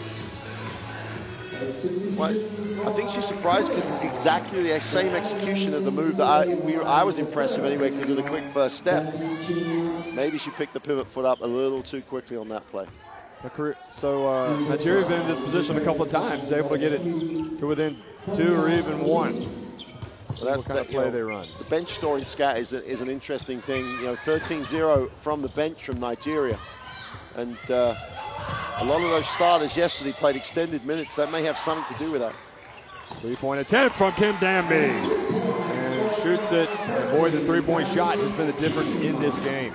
Well, I think she's surprised because it's exactly the same execution of the move that I was impressed with anyway because of the quick first step. Maybe she picked the pivot foot up a little too quickly on that play. So Nigeria have been in this position a couple of times, able to get it to within 2 or even 1. So what kind of play they run. The bench scoring scat is an interesting thing. You know, 13-0 from the bench from Nigeria. And a lot of those starters yesterday played extended minutes. That may have something to do with that. 3-point attempt from Kim Danby. And shoots it. And boy, the three-point shot has been the difference in this game.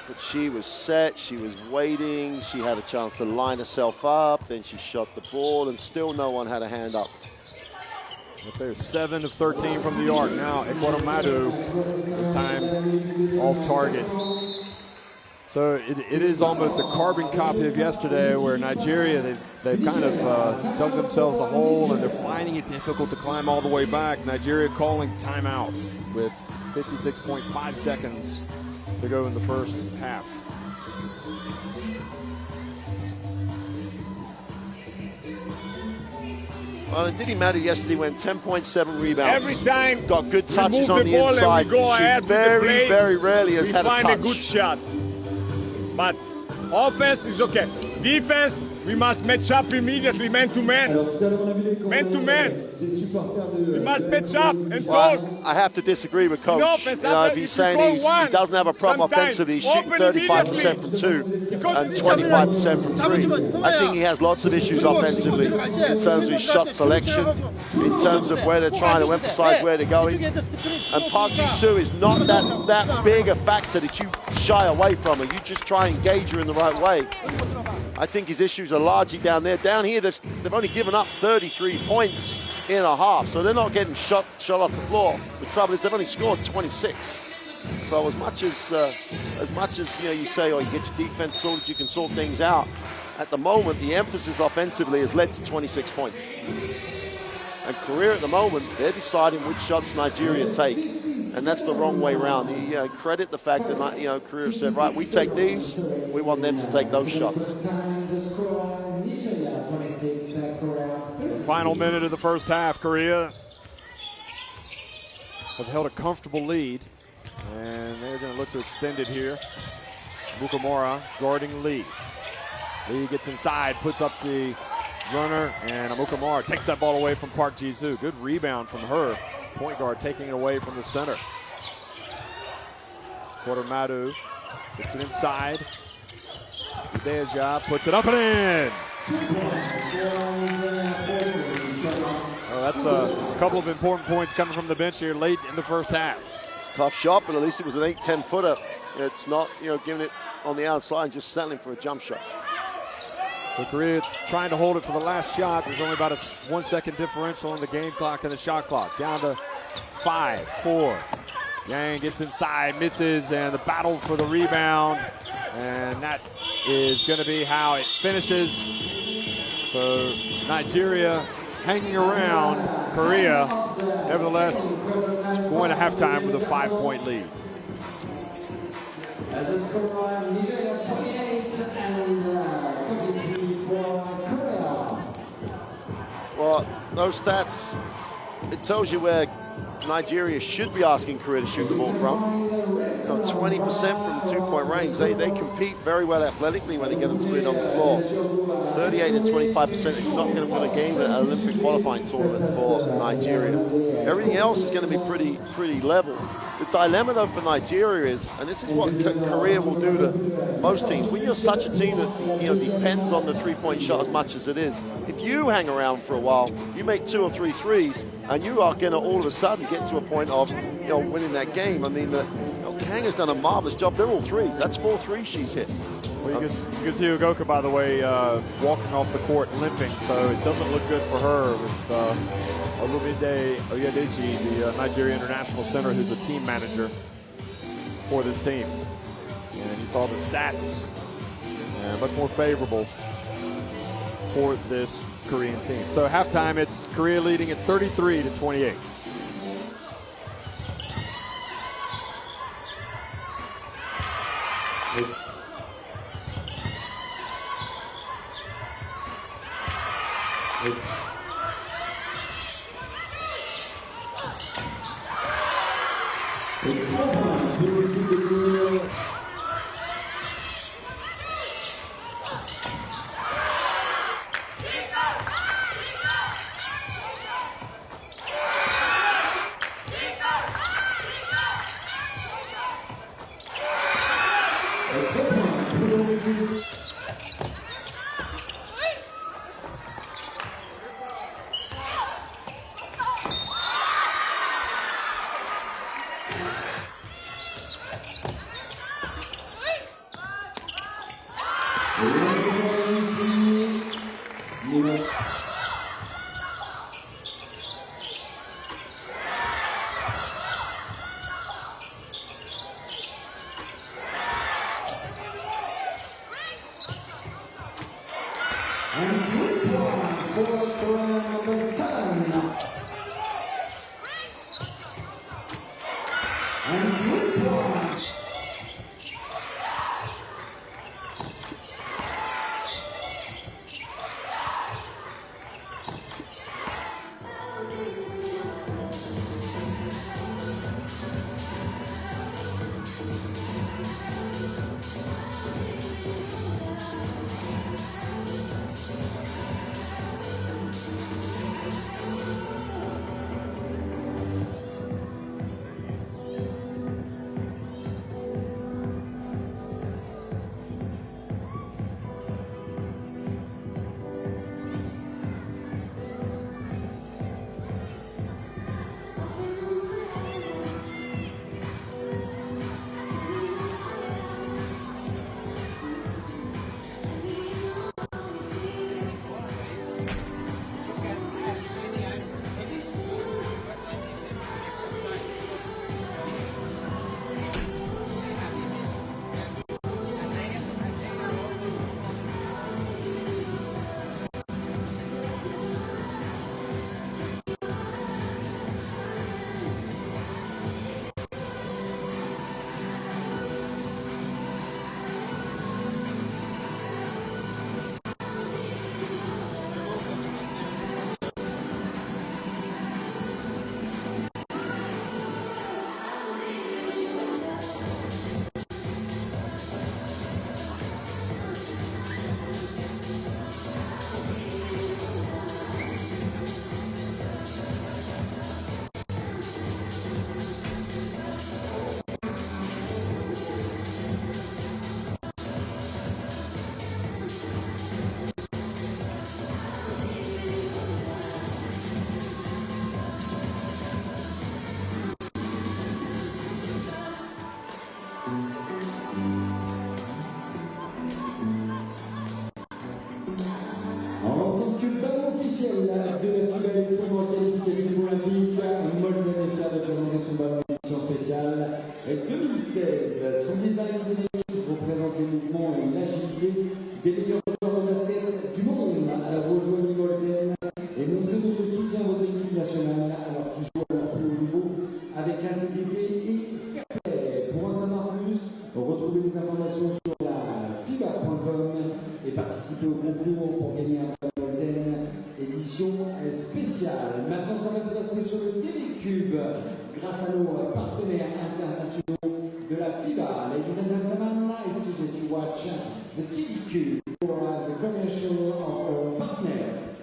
But she was set, she was waiting, she had a chance to line herself up, then she shot the ball, and still no one had a hand up. But they're 7 of 13 from the arc. Now, Ecuador this time off target. So it is almost a carbon copy of yesterday, where Nigeria, they've kind of dug themselves a hole, and they're finding it difficult to climb all the way back. Nigeria calling timeout with 56.5 seconds to go in the first half. Well, it didn't matter yesterday when 10.7 rebounds. Every time got good we touches move on the ball and inside. we go ahead with the Very, play, very rarely has we had a find touch. a good shot. But offense is okay. Defense, we must match up immediately, man to man. Man to man. We must match up and talk. Well, I have to disagree with Coach. Offense, If he's saying he doesn't have a problem offensively, he's shooting 35% from 2 and 25% from 3. I think he has lots of issues offensively in terms of his shot selection, in terms of where they're trying to emphasize where they're going. And Park Ji-soo is not that big a factor that you shy away from her. You just try and engage her in the right way. I think his issues are largely down there. Down here, they've only given up 33 points in a half, so they're not getting shot off the floor. The trouble is they've only scored 26. So as much as you say, oh, you get your defense sorted, you can sort things out. At the moment, the emphasis offensively has led to 26 points. And Korea at the moment, they're deciding which shots Nigeria take. And that's the wrong way around. You credit the fact that Korea said, right, we take these, we want them to take those shots. Final minute of the first half, Korea have held a comfortable lead, and they're going to look to extend it here. Mukamura guarding Lee. Lee gets inside, puts up the runner, and Mukamura takes that ball away from Park Ji-soo. Good rebound from her. Point guard taking it away from the center. Madu gets it inside. Ideja puts it up and in. Well, that's a couple of important points coming from the bench here late in the first half. It's a tough shot, but at least it was an 8-10 footer. It's not, giving it on the outside and just settling for a jump shot. So Korea trying to hold it for the last shot. There's only about a 1 second differential on the game clock and the shot clock. Down to 5, 4. Yang gets inside, misses, and the battle for the rebound. And that is going to be how it finishes. So Nigeria hanging around Korea, nevertheless going to halftime with a 5-point lead. As a score, Nigeria 28 and 23 for Korea. Well, those stats, it tells you where Nigeria should be asking Korea to shoot the ball from. 20% from the 2-point range. They compete very well athletically when they get them to put it on the floor. 38 and 25% is not going to win a game at an Olympic qualifying tournament for Nigeria. Everything else is going to be pretty level. The dilemma though for Nigeria is, and this is what Korea will do to most teams, when you're such a team that depends on the 3-point shot as much as it is, if you hang around for a while, you make 2 or 3 threes, and you are going to all of a sudden get to a point of winning that game. I mean, Kang has done a marvelous job. They're all threes. That's 4 threes she's hit. Well, you can see Ugoka, by the way, walking off the court limping, so it doesn't look good for her with Olumide Oyedeji, the Nigeria International Center, who's a team manager for this team. And you saw the stats, much more favorable for this Korean team. So halftime, it's Korea leading at 33-28. And 3 points for Korean number 7. And 3 points. En tant que ballon officiel de la FIBA et le tournoi qualificatif olympique, Molten est fier de présenter son ballon d'édition spéciale 2016. Son design dynamique représente les mouvements et l'agilité des meilleurs joueurs de basket du monde. Alors rejoignez Molten et montrez votre soutien à votre équipe nationale alors qu'ils jouent à leur plus haut niveau avec intégrité et fair play. Pour en savoir plus, retrouvez les informations sur la FIBA.com et participez au concours pour gagner un ballon Molten édition spéciale. Maintenant, ça va se passer sur le TV Cube grâce à nos partenaires internationaux de la FIBA. Ladies and gentlemen, I suggest you watch the TV Cube for the commercial of our partners.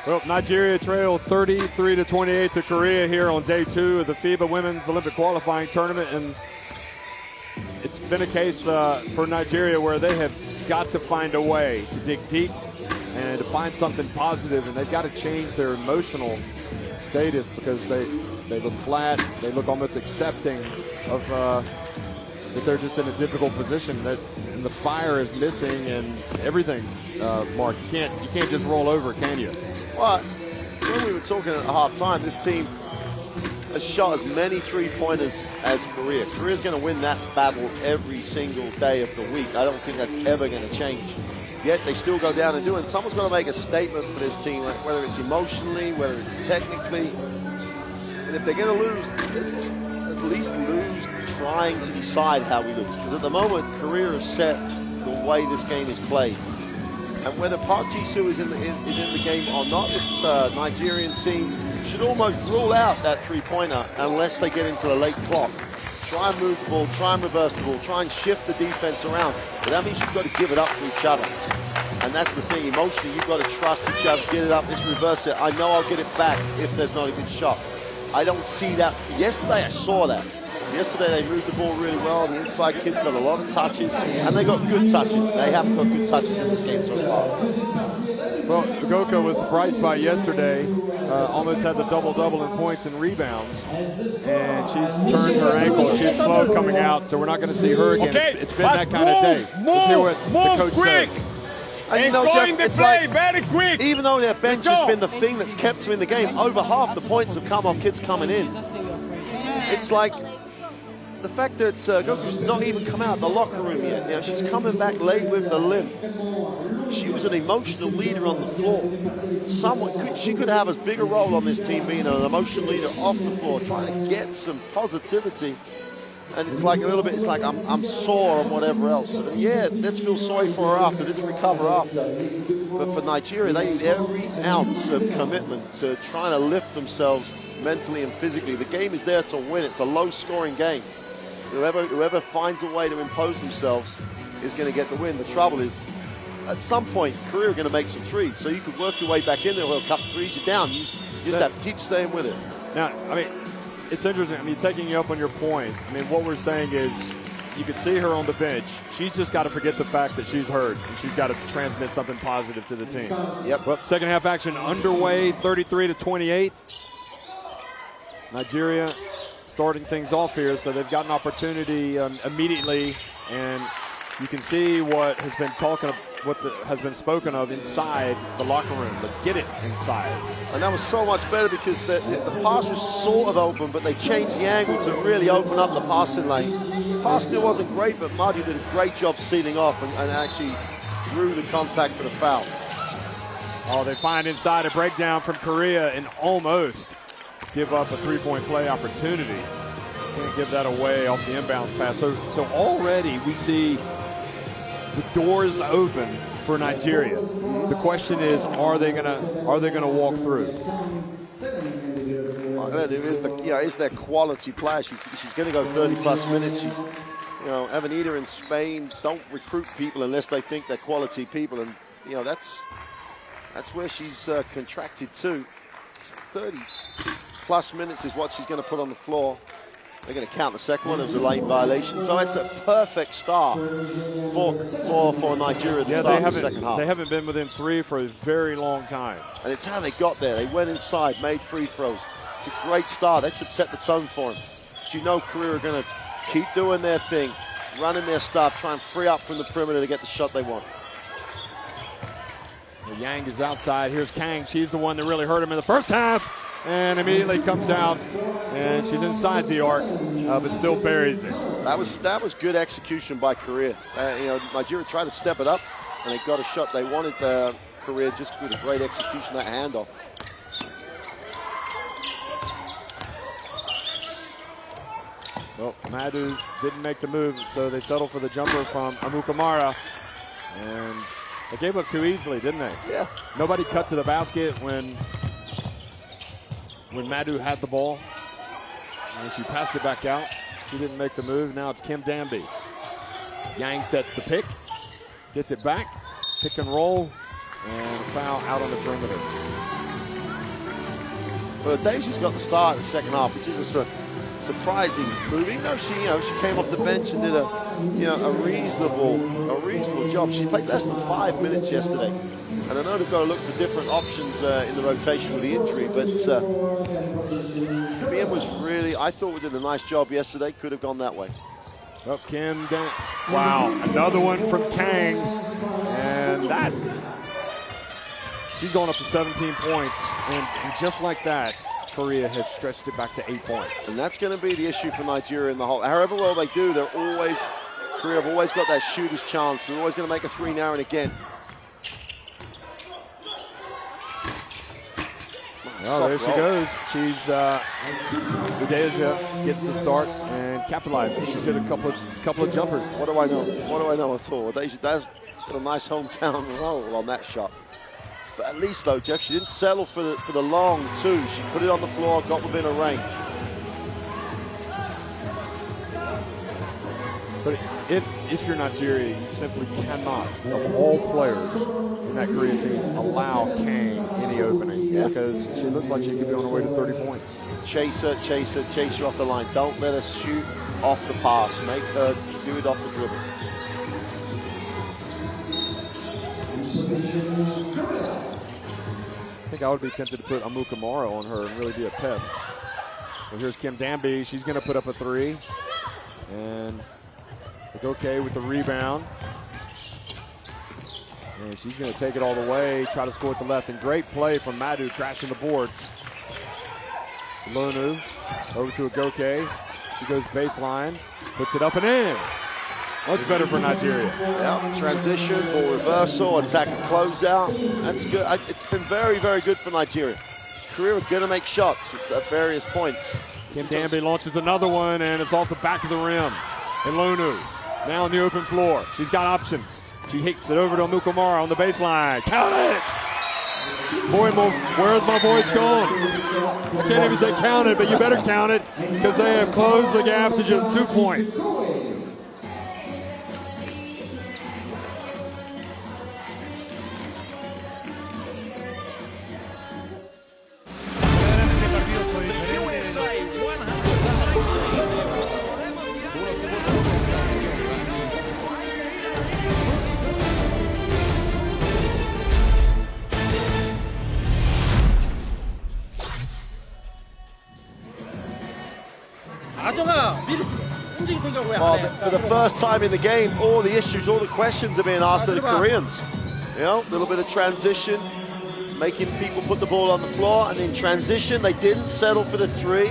Well, Nigeria trailed 33-28 to Korea here on day 2 of the FIBA Women's Olympic Qualifying Tournament, and it's been a case for Nigeria where they have got to find a way to dig deep and to find something positive, and they've got to change their emotional status because they look flat, they look almost accepting of that they're just in a difficult position, that and the fire is missing and everything. Mark, you can't just roll over, can you? Well, when we were talking at halftime, this team has shot as many three-pointers as Korea. Korea's going to win that battle every single day of the week. I don't think that's ever going to change. Yet they still go down and do it. And someone's going to make a statement for this team, whether it's emotionally, whether it's technically. And if they're going to lose, let's at least lose trying to decide how we lose. Because at the moment, Korea has set the way this game is played. And whether Park Ji-soo is in the game or not, this Nigerian team should almost rule out that three-pointer unless they get into the late clock. Try and move the ball, try and reverse the ball, try and shift the defense around. But that means you've got to give it up for each other. And that's the thing, emotionally, you've got to trust each other, get it up, let's reverse it. I know I'll get it back if there's not a good shot. I don't see that. Yesterday, I saw that. Yesterday, they moved the ball really well. The inside kids got a lot of touches, and they got good touches. They haven't got good touches in this game so far. Well, Ugoka was the bright spot yesterday. Almost had the double-double in points and rebounds. And she's turned her ankle. She's slow coming out, so we're not going to see her again. Okay, it's been that kind of day. Let's hear what the coach says. And you know, Jeff, it's like, very quick. even though their bench has been the thing that's kept them in the game, over half the points have come off kids coming in. It's like the fact that Goku's not even come out of the locker room yet. You know, she's coming back late with the limp. She was an emotional leader on the floor. She could have as big a role on this team being an emotional leader off the floor, trying to get some positivity. And it's like a little bit, it's like I'm sore and whatever else. And yeah, let's feel sorry for her after, let's recover after. But for Nigeria, they need every ounce of commitment to trying to lift themselves mentally and physically. The game is there to win. It's a low-scoring game. Whoever finds a way to impose themselves is going to get the win. The trouble is, at some point, Korea are going to make some threes. So you could work your way back in there. They'll cut threes. You're down. You just have to keep staying with it. Now, I mean, it's interesting. I mean, taking you up on your point, I mean, what we're saying is you can see her on the bench. She's just got to forget the fact that she's hurt, and she's got to transmit something positive to the team. Yep. Well, second half action underway, 33-28. Nigeria starting things off here, so they've got an opportunity immediately, and you can see what has been has been spoken of inside the locker room. Let's get it inside. And that was so much better because the pass was sort of open, but they changed the angle to really open up the passing lane. Pass still wasn't great, but Madi did a great job sealing off and actually drew the contact for the foul. Oh, they find inside a breakdown from Korea and almost give up a three-point play opportunity. Can't give that away off the inbounds pass. So already we see the doors open for Nigeria. The question is, are they gonna walk through? Is their quality player. She's going to go 30+ minutes. She's, Evan Eder in Spain don't recruit people unless they think they're quality people, and that's where she's contracted to. So 30+ minutes is what she's going to put on the floor. They're going to count the second one. There was a lane violation. So it's a perfect start for Nigeria at the start of the second half. They haven't been within three for a very long time. And it's how they got there. They went inside, made free throws. It's a great start. That should set the tone for them. But Korea are going to keep doing their thing, running their stuff, try and free up from the perimeter to get the shot they want. Yang is outside. Here's Kang. She's the one that really hurt him in the first half. And immediately comes out, and she's inside the arc, but still buries it. That was good execution by Korea. Nigeria tried to step it up, and they got a shot they wanted. Korea just did a great execution, that handoff. Well, Madu didn't make the move, so they settled for the jumper from Amukamara, and they gave up too easily, didn't they? Yeah. Nobody cut to the basket when Madu had the ball, and she passed it back out. She didn't make the move. Now it's Kim Danby. Yang sets the pick, gets it back, pick and roll, and a foul out on the perimeter. But Deja's got the start in the second half, which is a surprising move. Even though she came off the bench and did a reasonable job. She played less than 5 minutes yesterday, and I know they've got to look for different options in the rotation with the injury. But Kim was really, I thought we did a nice job yesterday. Could have gone that way. Well, wow, another one from Kang, and that she's going up to 17 points, and just like that, Korea has stretched it back to 8 points. And that's going to be the issue for Nigeria in the whole. However well they do, Korea have always got that shooter's chance. They're always going to make a three now and again. Well, there she goes. She's Deja gets the start and capitalizes. She's hit a couple of jumpers. What do I know? What do I know at all? Deja does a nice hometown roll on that shot. But at least though, Jeff, she didn't settle for the long two. She put it on the floor, got within a range. But if you're Nigeria, you simply cannot, of all players in that Korea team, allow Kang any opening, because she looks like she could be on her way to 30 points. Chase her off the line. Don't let her shoot off the pass. Make her do it off the dribble. I think I would be tempted to put Amukamara on her and really be a pest. But here's Kim Danby. She's going to put up a three. And okay with the rebound. And she's going to take it all the way, try to score at the left. And great play from Madu, crashing the boards. Lonu over to Agoke. She goes baseline, puts it up and in. Much better for Nigeria. Yeah, transition, ball reversal, attack and closeout. That's good. It's been very, very good for Nigeria. Korea are going to make shots. It's at various points. Kim Danby launches another one, and it's off the back of the rim. And Lonu now on the open floor. She's got options. She hits it over to Amukamara on the baseline. Count it! Boy, where's my voice going? I can't even say count it, but you better count it, because they have closed the gap to just 2 points. Well, for the first time in the game, all the issues, all the questions are being asked of the Koreans. You know, a little bit of transition, making people put the ball on the floor, and in transition, they didn't settle for the three.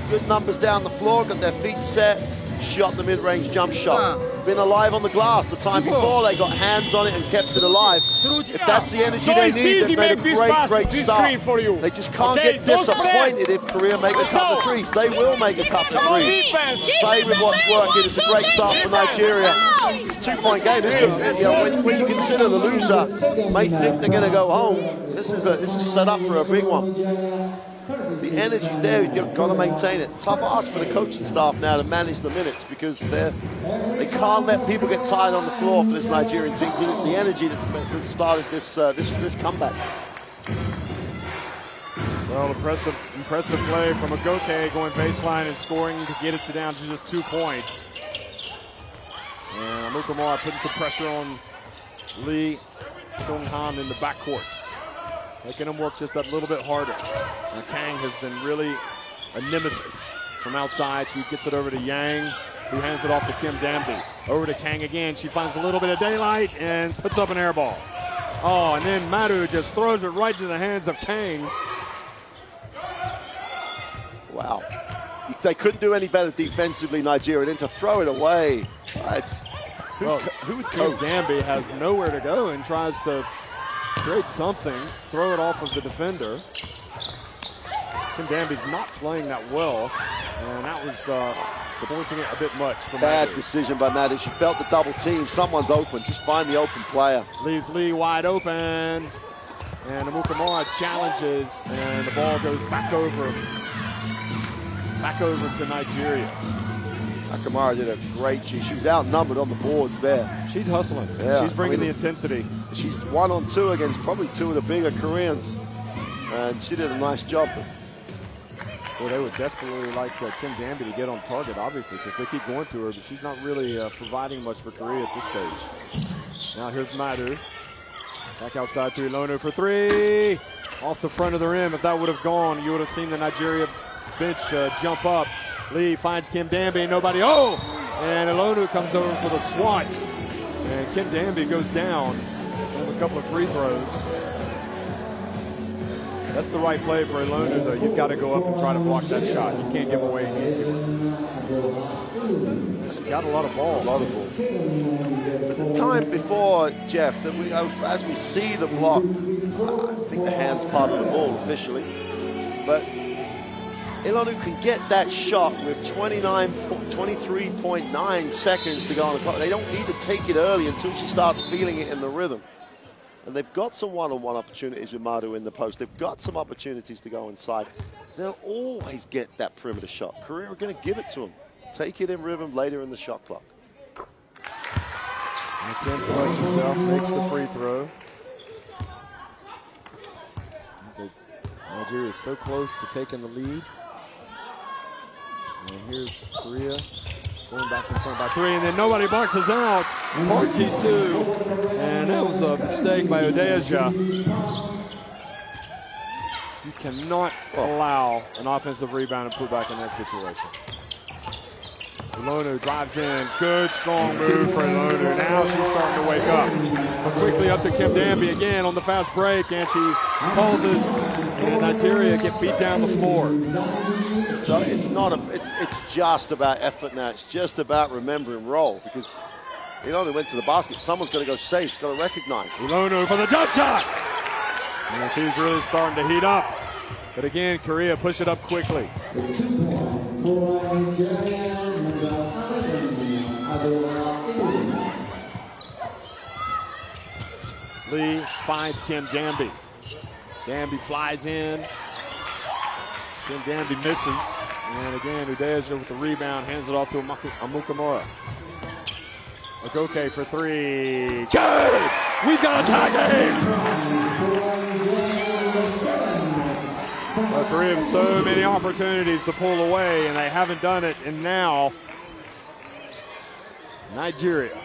Good numbers down the floor, got their feet set, shot the mid-range jump shot. Been alive on the glass the time before. They got hands on it and kept it alive. If that's the energy they need, they've made a great start. They just can't get disappointed if Korea make a couple of threes. They will make a couple of threes. Stay with what's working. It's a great start for Nigeria. It's a 2-point game. This could, when you consider the loser may think they're going to go home, this is set up for a big one. The energy's there, you've got to maintain it. Tough ask for the coaching staff now to manage the minutes, because they can't let people get tired on the floor for this Nigerian team, because it's the energy that started this comeback. Well, impressive play from Agoke, going baseline and scoring to get it down to just 2 points. And Amukamara putting some pressure on Lee Sung-han in the backcourt, making him work just that little bit harder. And Kang has been really a nemesis from outside. She gets it over to Yang, who hands it off to Kim Danby. Over to Kang again. She finds a little bit of daylight and puts up an air ball. Oh, and then Madu just throws it right into the hands of Kang. Wow. They couldn't do any better defensively, Nigeria. Then to throw it away. Who would coach? Kim Danby has nowhere to go and tries to create something, throw it off of the defender. Kim Danby's not playing that well, and that was forcing it a bit much for Bad Madu. decision by Madu. She felt the double team. Someone's open. Just find the open player. Leaves Lee wide open, and Amukamara challenges, and the ball goes back over to Nigeria. Akamara did a great job. She was outnumbered on the boards there. She's hustling. Yeah, She's bringing the intensity. She's 1-on-2 against probably two of the bigger Koreans, and she did a nice job. Well, they would desperately like Kim Danby to get on target, obviously, because they keep going to her, but she's not really providing much for Korea at this stage. Now here's Madu. Back outside to Ilonu for three. Off the front of the rim. If that would have gone, you would have seen the Nigeria bench jump up. Lee finds Kim Danby, nobody. Oh! And Ilonu comes over for the swat. And Kim Danby goes down with a couple of free throws. That's the right play for Ilonu, though. You've got to go up and try to block that shot. You can't give away an easy one. She's got a lot of ball. But the time before, Jeff, that as we see the block, I think the hand's part of the ball officially, but Ilonu can get that shot with 23.9 seconds to go on the clock. They don't need to take it early until she starts feeling it in the rhythm. And they've got some one-on-one opportunities with Madu in the post. They've got some opportunities to go inside. They'll always get that perimeter shot. Korea are going to give it to them. Take it in rhythm later in the shot clock. And Kim promotes herself, makes the free throw. Nigeria is so close to taking the lead. And here's Korea going back in front by three, and then nobody boxes out. Park Ji-soo, and that was a mistake by Odeja. You cannot allow an offensive rebound and put back in that situation. Ilonu drives in. Good, strong move for Ilonu. Now she's starting to wake up. But quickly up to Kim Danby again on the fast break, and she pauses, and Nigeria get beat down the floor. So it's just about effort now. It's just about remembering roll, because Ilonu went to the basket. Someone's got to go safe, got to recognize. Ilonu for the jump shot. And she's really starting to heat up. But again, Korea push it up quickly. Lee finds Kim Danby. Danby flies in. Kim Danby misses. And again, Udeja with the rebound, hands it off to Amukamura. Agoke for three. Good! We've got a tie game! Korea have so many opportunities to pull away, and they haven't done it. And now, Nigeria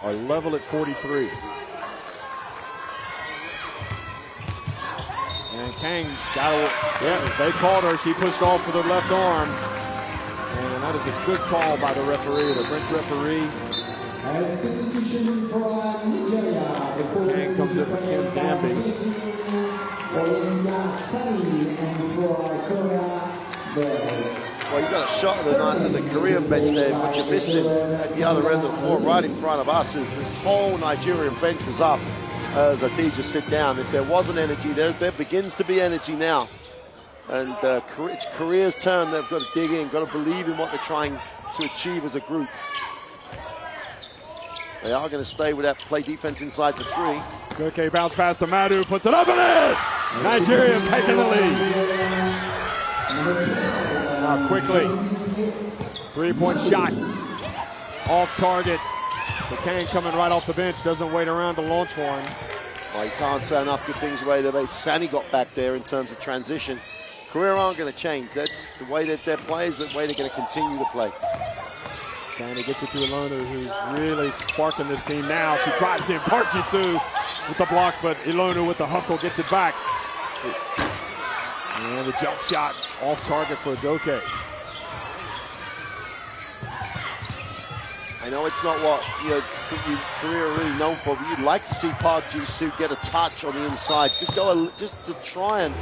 are level at 43. And Kang they called her. She pushed off with her left arm. And that is a good call by the referee, the French referee. Kang comes in for Kim Danby. Well, you got a shot of the night at the Korean bench there. What you're missing at the other end of the floor, right in front of us, is this whole Nigerian bench was up as Adija sit down. If there wasn't energy, there begins to be energy now. And it's Korea's turn. They've got to dig in, got to believe in what they're trying to achieve as a group. They are going to stay with that play defense inside the three. Okay, bounce pass to Madu, puts it up and in! Nigeria taking the lead. Now quickly, three-point shot, off target. So Kang coming right off the bench, doesn't wait around to launch one. Well, you can't say enough good things about the way Sani got back there in terms of transition. Korea aren't going to change. That's the way that their players, the way they're going to continue to play. Sani gets it to Ilonu, who's really sparking this team now. She drives in, Park Ji-soo with the block, but Ilonu with the hustle gets it back. And the jump shot off target for Agoke. I know it's not what Korea are really known for, but you'd like to see Park Ji-soo get a touch on the inside. Just to try and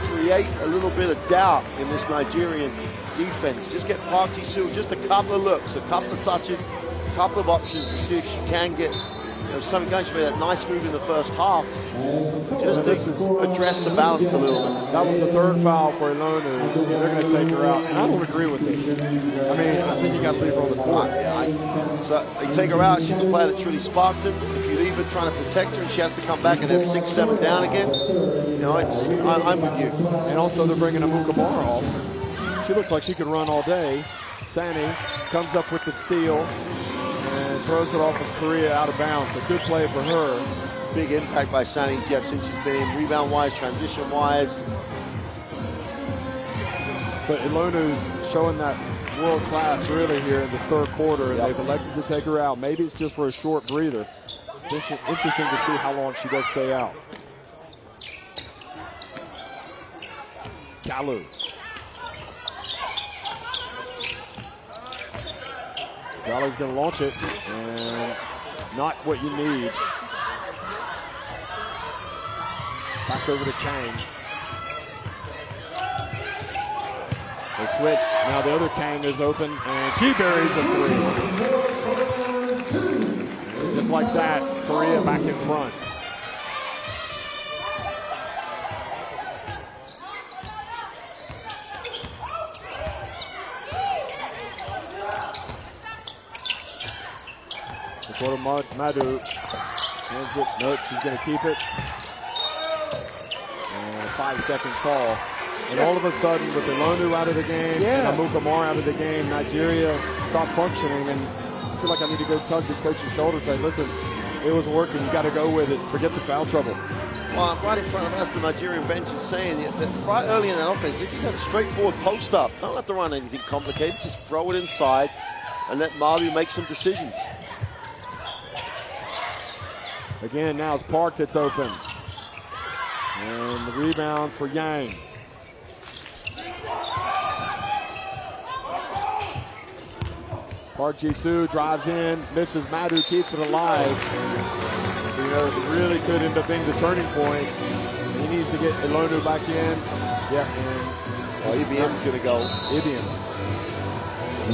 create a little bit of doubt in this Nigerian defense. Just get Park Ji-soo just a couple of looks, a couple of touches, a couple of options to see if she can get something going. She made a nice move in the first half, just to address the balance a little bit. That was the third foul for Ilonu. They're going to take her out, and I don't agree with this. I mean, I think you got to leave her on the court. So they take her out. She's the player that's really sparked him. If you leave her trying to protect her and she has to come back and there's 6-7 down again, I'm with you. And also they're bringing Amukamura off. She looks like she could run all day. Sani comes up with the steal and throws it off of Korea out of bounds. A good play for her. Big impact by Sani, Jeff, since she's been in, rebound-wise, transition-wise. But Ilonu's showing that world class really here in the third quarter, and they've elected to take her out. Maybe it's just for a short breather. Interesting to see how long she does stay out. Kalu. Kalu's going to launch it, and not what you need. Back over to Kang. They switched. Now the other Kang is open, and she buries a three. Just like that, Korea back in front. Madu hands it. Nope, she's going to keep it. And 5-second call. And all of a sudden, with Ilonu out of the game, and Amukamara out of the game, Nigeria stopped functioning. And I feel like I need to go tug the coach's shoulder and say, listen, it was working. You got to go with it. Forget the foul trouble. Well, right in front of us, the Nigerian bench is saying that right early in that offense, they just had a straightforward post up. Don't have to run anything complicated. Just throw it inside and let Madu make some decisions. Again, now it's Park that's open. And the rebound for Yang. Park Jisoo drives in, misses. Madu keeps it alive. You know, it really could end up being the turning point. He needs to get Ilonu back in. Yeah, and EBM's going to go. EBM. I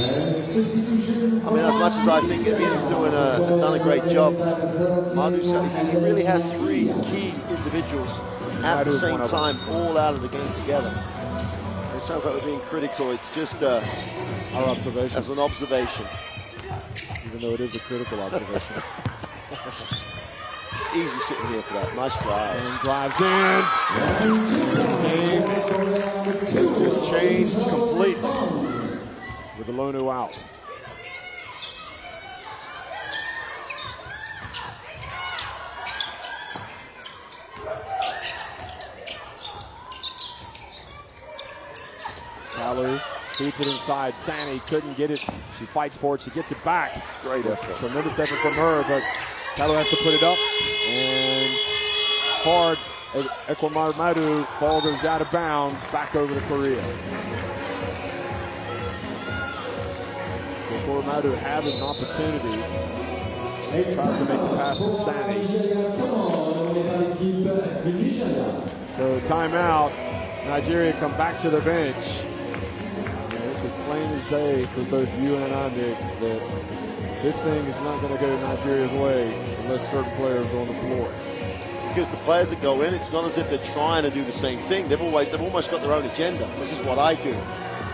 mean, as much as I think EBM's has done a great job, Madu, he really has three key individuals at the same time, all out of the game together. It sounds like we're being critical. It's just our observation. As an observation. Even though it is a critical observation. It's easy sitting here for that. Nice try. And drives in. Game has just changed completely with Ilonu out. Kalu feeds it inside. Sani couldn't get it. She fights for it. She gets it back. Great effort. Tremendous effort from her, but Kalu has to put it up. And hard. Ekwamar Madu, ball goes out of bounds, back over to Korea. Ekwamar Madu having an opportunity. She tries to make the pass to Sani. So timeout. Nigeria come back to the bench. It's as plain as day for both you and I, Nick, that this thing is not going to go Nigeria's way unless certain players are on the floor. Because the players that go in, it's not as if they're trying to do the same thing. They've almost got their own agenda. This is what I do.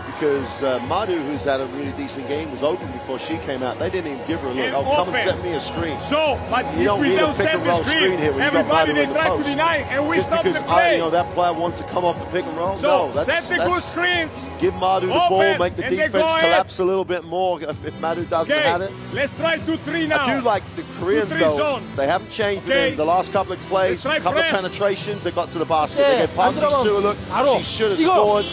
Because Madu, who's had a really decent game, was open before she came out. They didn't even give her a look. Oh, come and set me a screen. So, but you if we don't set the screen, here when everybody they try to deny, and we stop the play. That player wants to come off the pick and roll. So, no, set the good screens. Give Madu the ball, make the defense collapse a little bit more if Madu doesn't have it. Let's try 2-3 now. I do like the Koreans, though. They haven't changed within the last couple of plays. A couple of penetrations, they got to the basket. They gave Park Jisoo a look. She should have scored.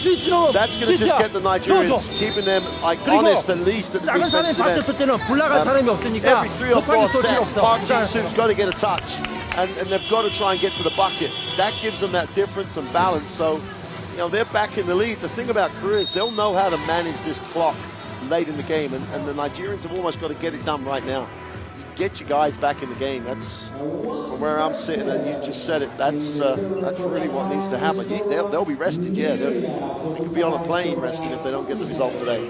That's going to just get the Nigerians, keeping them honest at least at the defensive end. Every 3 or 4 sets, Park Jisoo's got to get a touch. And they've got to try and get to the bucket. That gives them that difference and balance. So, they're back in the lead. The thing about Korea is they'll know how to manage this clock late in the game, and the Nigerians have almost got to get it done right now. Get your guys back in the game. That's from where I'm sitting, and you just said it. That's really what needs to happen. They'll be rested, yeah. They could be on a plane resting if they don't get the result today.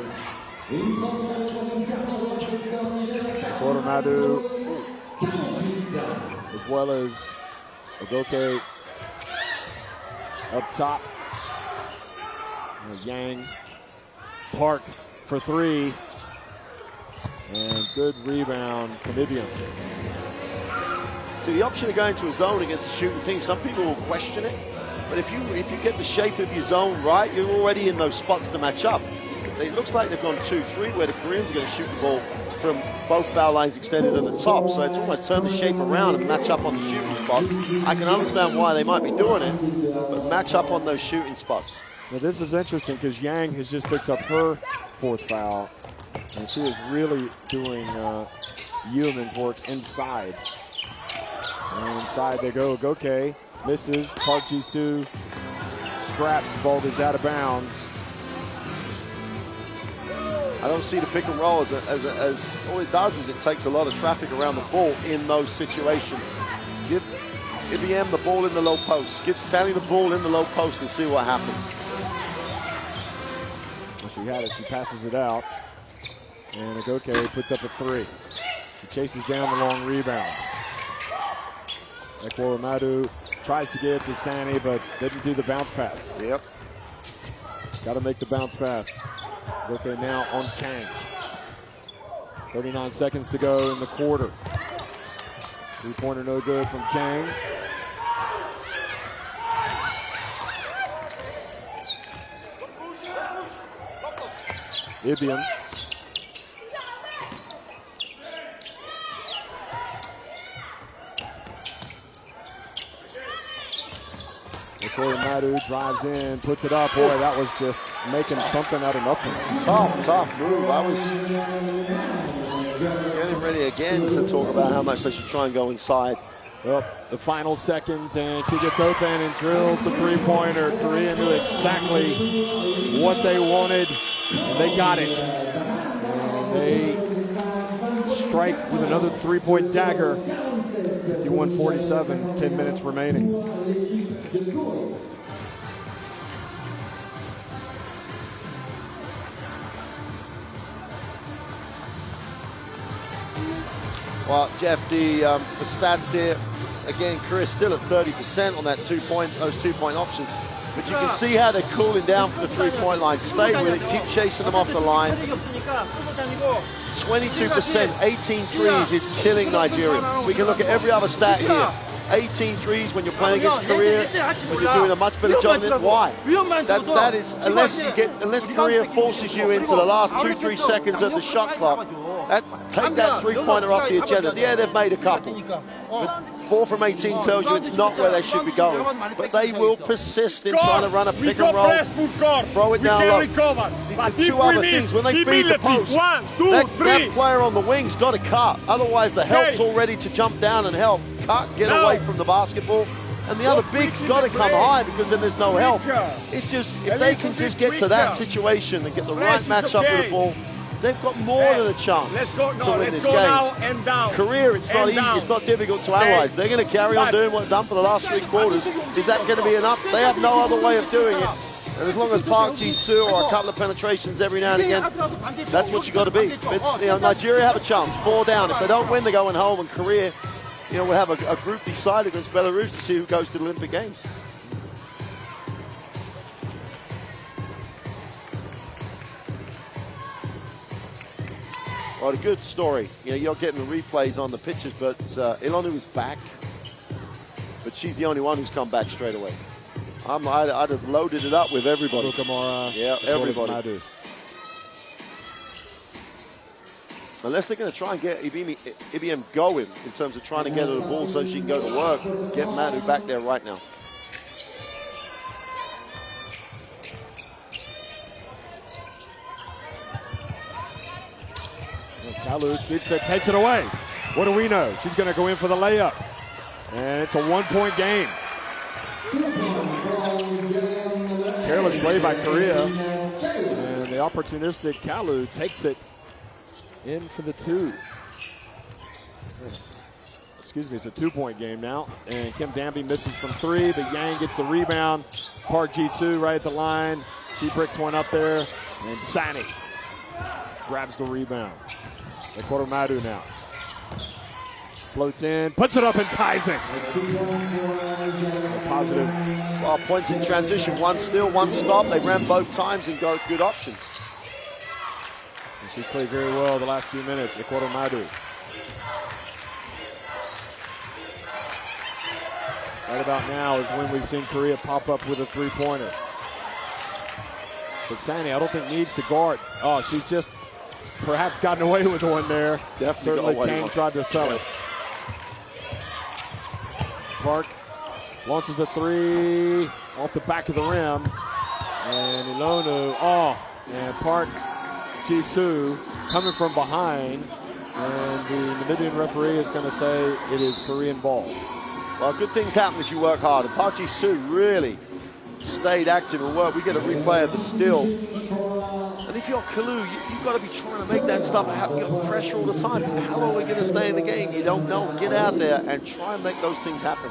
Madu, as well as Ogoke up top. Yang, Park for 3, and good rebound from Ibiam. See, the option of going to a zone against a shooting team, some people will question it, but if you get the shape of your zone right, you're already in those spots to match up. It looks like they've gone 2-3, where the Koreans are going to shoot the ball from both foul lines extended at the top, so it's almost turned the shape around and match up on the shooting spots. I can understand why they might be doing it, but match up on those shooting spots. Now this is interesting because Yang has just picked up her 4th foul, and she is really doing Yeoman's work inside. And inside they go. Goke misses. Park Ji-soo scraps. The ball goes out of bounds. I don't see the pick and roll as all it does is it takes a lot of traffic around the ball in those situations. Give IBM the ball in the low post. Give Sally the ball in the low post and see what happens. Well, she had it. She passes it out. And Agoke puts up a 3. She chases down the long rebound. Ekworo tries to get it to Sani, but didn't do the bounce pass. Yep. Got to make the bounce pass. Agoke now on Kang. 39 seconds to go in the quarter. 3-pointer no good from Kang. Ibiam. Madu drives in, puts it up. Boy, that was just making something out of nothing. Tough move. I was getting ready again to talk about how much they should try and go inside. Well, the final seconds, and she gets open and drills the 3-pointer. Korea knew exactly what they wanted, and they got it. And they strike with another 3-point dagger. 51-47, 10 minutes remaining. Well, Jeff, the stats here, again, Korea still at 30% on that those 2-point options. But you can see how they're cooling down from the 3-point line. Stay with it, keep chasing them off the line. 22%, 18 threes is killing Nigeria. We can look at every other stat here. 18 threes when you're playing against Korea, when you're doing a much better job than it. Why? That is, unless Korea forces you into the last 2-3 seconds of the shot clock, take that 3-pointer off the agenda. Yeah, they've made a couple. But 4 from 18 tells you it's not where they should be going. But they will persist in trying to run a pick and roll, throw it down low. The 2 other things, when they feed the post, that player on the wing's got to cut. Otherwise, the help's all ready to jump down and help. Cut, get away from the basketball. And the other big's got to come high because then there's no help. It's just, if they can just get to that situation and get the right matchup with the ball, they've got more than a chance to win this game. Korea, it's not easy, it's not difficult to analyze. They're going to carry on doing what they've done for the last 3 quarters. Is that going to be enough? They have no other way of doing it. And as long as Park Ji-soo or a couple of penetrations every now and again, that's what you got to be. Nigeria have a chance, 4 down. If they don't win, they're going home, and Korea, we'll have a group decide against Belarus to see who goes to the Olympic Games. Well, a good story. You're getting the replays on the pitches, but Ilonu is back. But she's the only one who's come back straight away. I'd have loaded it up with everybody. Yeah, everybody. Unless they're going to try and get IBM going in terms of trying to get her the ball so she can go to work, get Madu back there right now. Kalu keeps it, takes it away. What do we know? She's going to go in for the layup. And it's a 1-point game. Careless play by Korea. And the opportunistic Kalu takes it in for the 2. Excuse me, it's a 2-point game now. And Kim Danby misses from 3, but Yang gets the rebound. Park Ji-soo right at the line. She bricks one up there. And Sani grabs the rebound. Ekworo Madu now. Floats in, puts it up and ties it. Positive. Well, points in transition. 1 steal, 1 stop. They ran both times and got good options. And she's played very well the last few minutes, Ekworo Madu. Right about now is when we've seen Korea pop up with a 3-pointer. But Sani, I don't think needs to guard. Oh, she's just perhaps gotten away with one there. Definitely. Certainly Kang tried to sell it. Park launches a 3 off the back of the rim. And Ilonu, and Park Jisoo coming from behind. And the Namibian referee is going to say it is Korean ball. Well, good things happen if you work hard. And Park Ji-soo really stayed active and worked. We get a replay of the steal. And if you're Kalu, you've got to be trying to make that stuff happen. You've got pressure all the time. How long are we going to stay in the game? You don't know. Get out there and try and make those things happen.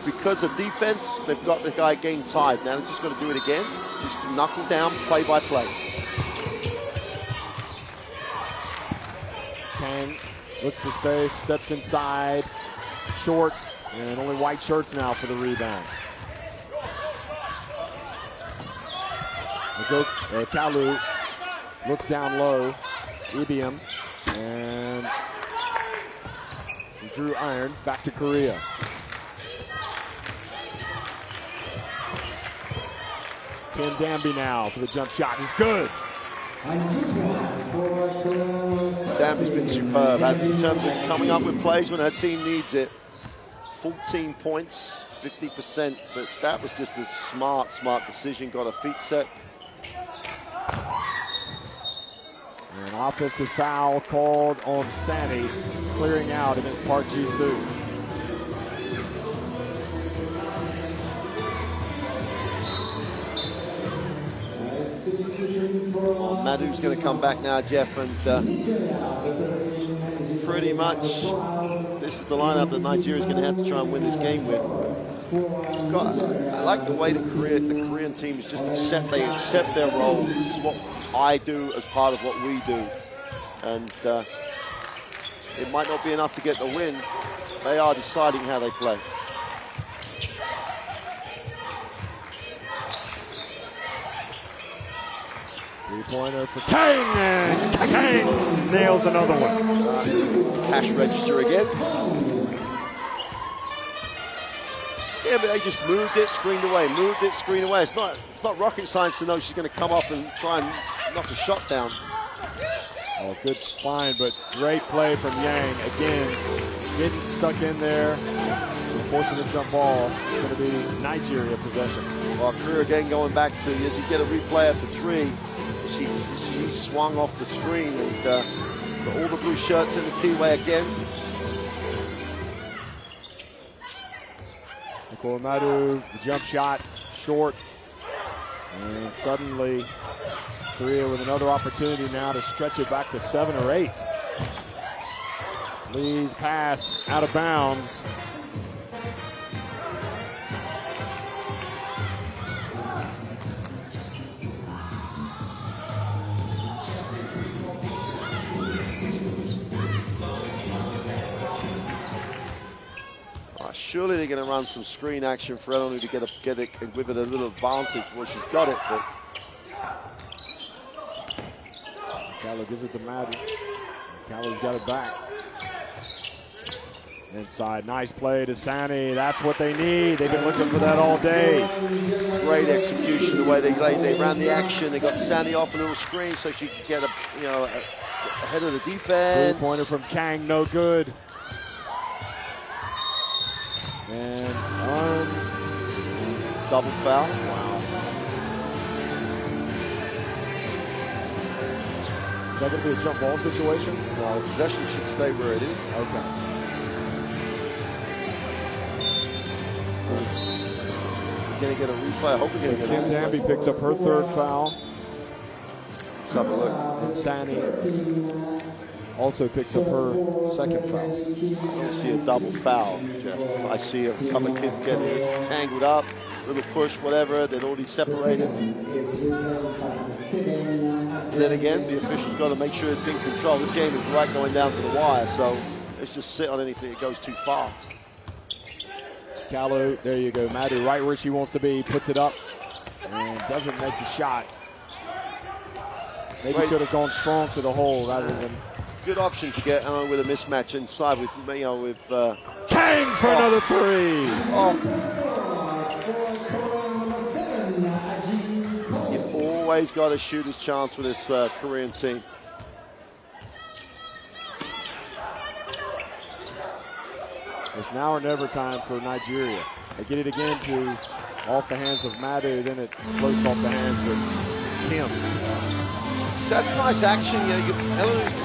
Because of defense, they've got the guy game tied. Now they've just got to do it again. Just knuckle down, play by play. Kang looks for space, steps inside, short, and only white shirts now for the rebound. Kalu looks down low, Ibiam, and Drew Iron back to Korea. Kim Danby now for the jump shot. It's good. Danby's been superb, hasn't he, in terms of coming up with plays when her team needs it. 14 points, 50%, but that was just a smart decision. Got her feet set. An offensive foul called on Sani, clearing out against Park Ji-soo. Well, Madu's going to come back now, Jeff, and pretty much this is the lineup that Nigeria's going to have to try and win this game with. I like the way the Korean teams just accept their roles. This is what I do as part of what we do. And it might not be enough to get the win. They are deciding how they play. Three-pointer for Kang, and Kang nails another one. Cash register again. Yeah, but they just moved it, screened away, moved it, screened away. It's not rocket science to know she's going to come up and try and knock a shot down. Oh, good find, but great play from Yang. Again, getting stuck in there, forcing a jump ball. It's going to be Nigeria possession. Well, Korea again going back to, as you get a replay of the three, she swung off the screen and got all the blue shirts in the keyway again. Nicole Madu, the jump shot, short. And suddenly, Korea with another opportunity now to stretch it back to 7 or 8. Lee's pass out of bounds. Surely they're going to run some screen action for Elenu to get it and give it a little advantage where she's got it, but Kalu gives it to Madden. Kalu's got it back. Inside, nice play to Sani. That's what they need. They've been looking for that all day. Great execution, the way they ran the action. They got Sani off a little screen so she could get ahead of the defense. Three-pointer from Kang, no good. And double foul. Wow. Is that going to be a jump ball situation? No, possession should stay where it is. Okay. So we're going to get a replay. I hope we're going to get Kim Danby picks up her third foul. Let's have a look. And Sani also picks up her second foul. I don't see a double foul, Jeff. I see a couple of kids getting tangled up, little push, whatever. They'd already separated. And then again, the official's got to make sure it's in control. This game is right going down to the wire, so let's just sit on anything that goes too far. Kalu, there you go. Madu right where she wants to be, puts it up, and doesn't make the shot. Maybe could have gone strong to the hole rather than... Good option to get with a mismatch inside with Kang for another three. You've always got a shooter's chance with this Korean team. It's now or never time for Nigeria. They get it again to off the hands of Madu, then it floats off the hands of Kim. That's nice action. You know,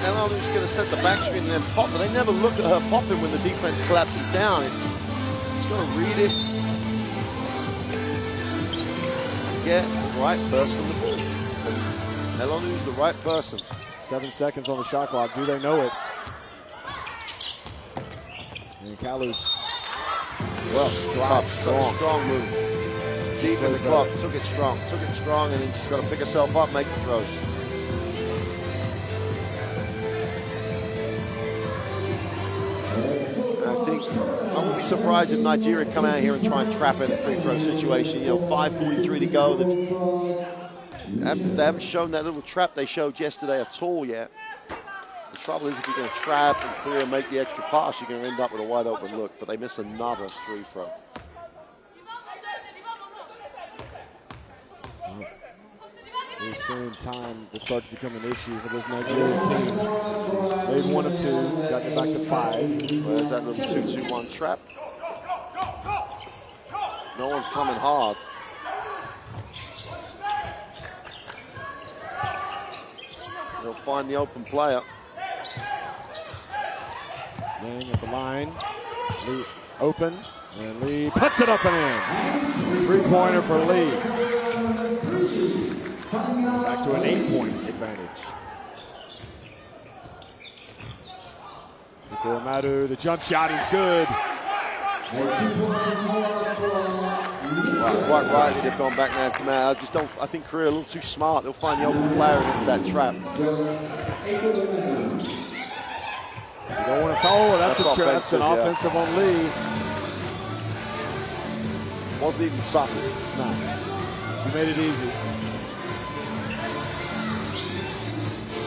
Eleanor's going to set the back screen and then pop, but they never look at her popping when the defense collapses down. It's got to read it. Get the right person on the ball. Eleanor's the right person. 7 seconds on the shot clock. Do they know it? And Kalu, well, tough, strong move. Deep in the clock, took it strong, and then she's got to pick herself up, make the throws. I think I wouldn't be surprised if Nigeria come out here and try and trap in a free throw situation. You know, 5:43 to go. They haven't shown that little trap they showed yesterday at all yet. The trouble is if you're going to trap and Korea make the extra pass, you're going to end up with a wide open look, but they miss another free throw. We're seeing time will start to become an issue for this Nigerian team. They've won of 2, got it back to 5. Where's that little 2-2-1 trap? No one's coming hard. They'll find the open player. Lang at the line. Lee open. And Lee puts it up and in. 3-pointer for Lee. Back to an 8-point advantage. Madu, the jump shot is good. Right, they've gone back man to man. I think Korea a little too smart. They'll find the open player against that trap. You don't want to foul. That's an offensive on Lee. Wasn't even subtle. No. She made it easy.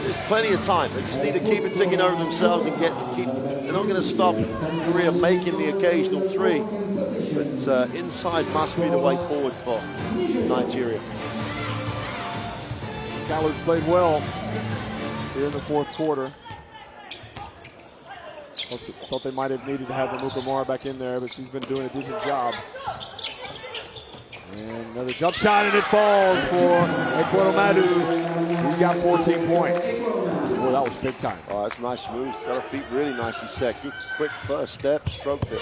There's plenty of time. They just need to keep it ticking over themselves and they're not going to stop Korea making the occasional 3. But inside must be the way forward for Nigeria. Kalu's played well here in the 4th quarter. Thought they might have needed to have Amuka Mara back in there, but she's been doing a decent job. And another jump shot, and it falls for Madu. She's got 14 points. Boy, that was big time. Oh, that's a nice move. Got her feet really nicely set. Good, quick first step, stroked it.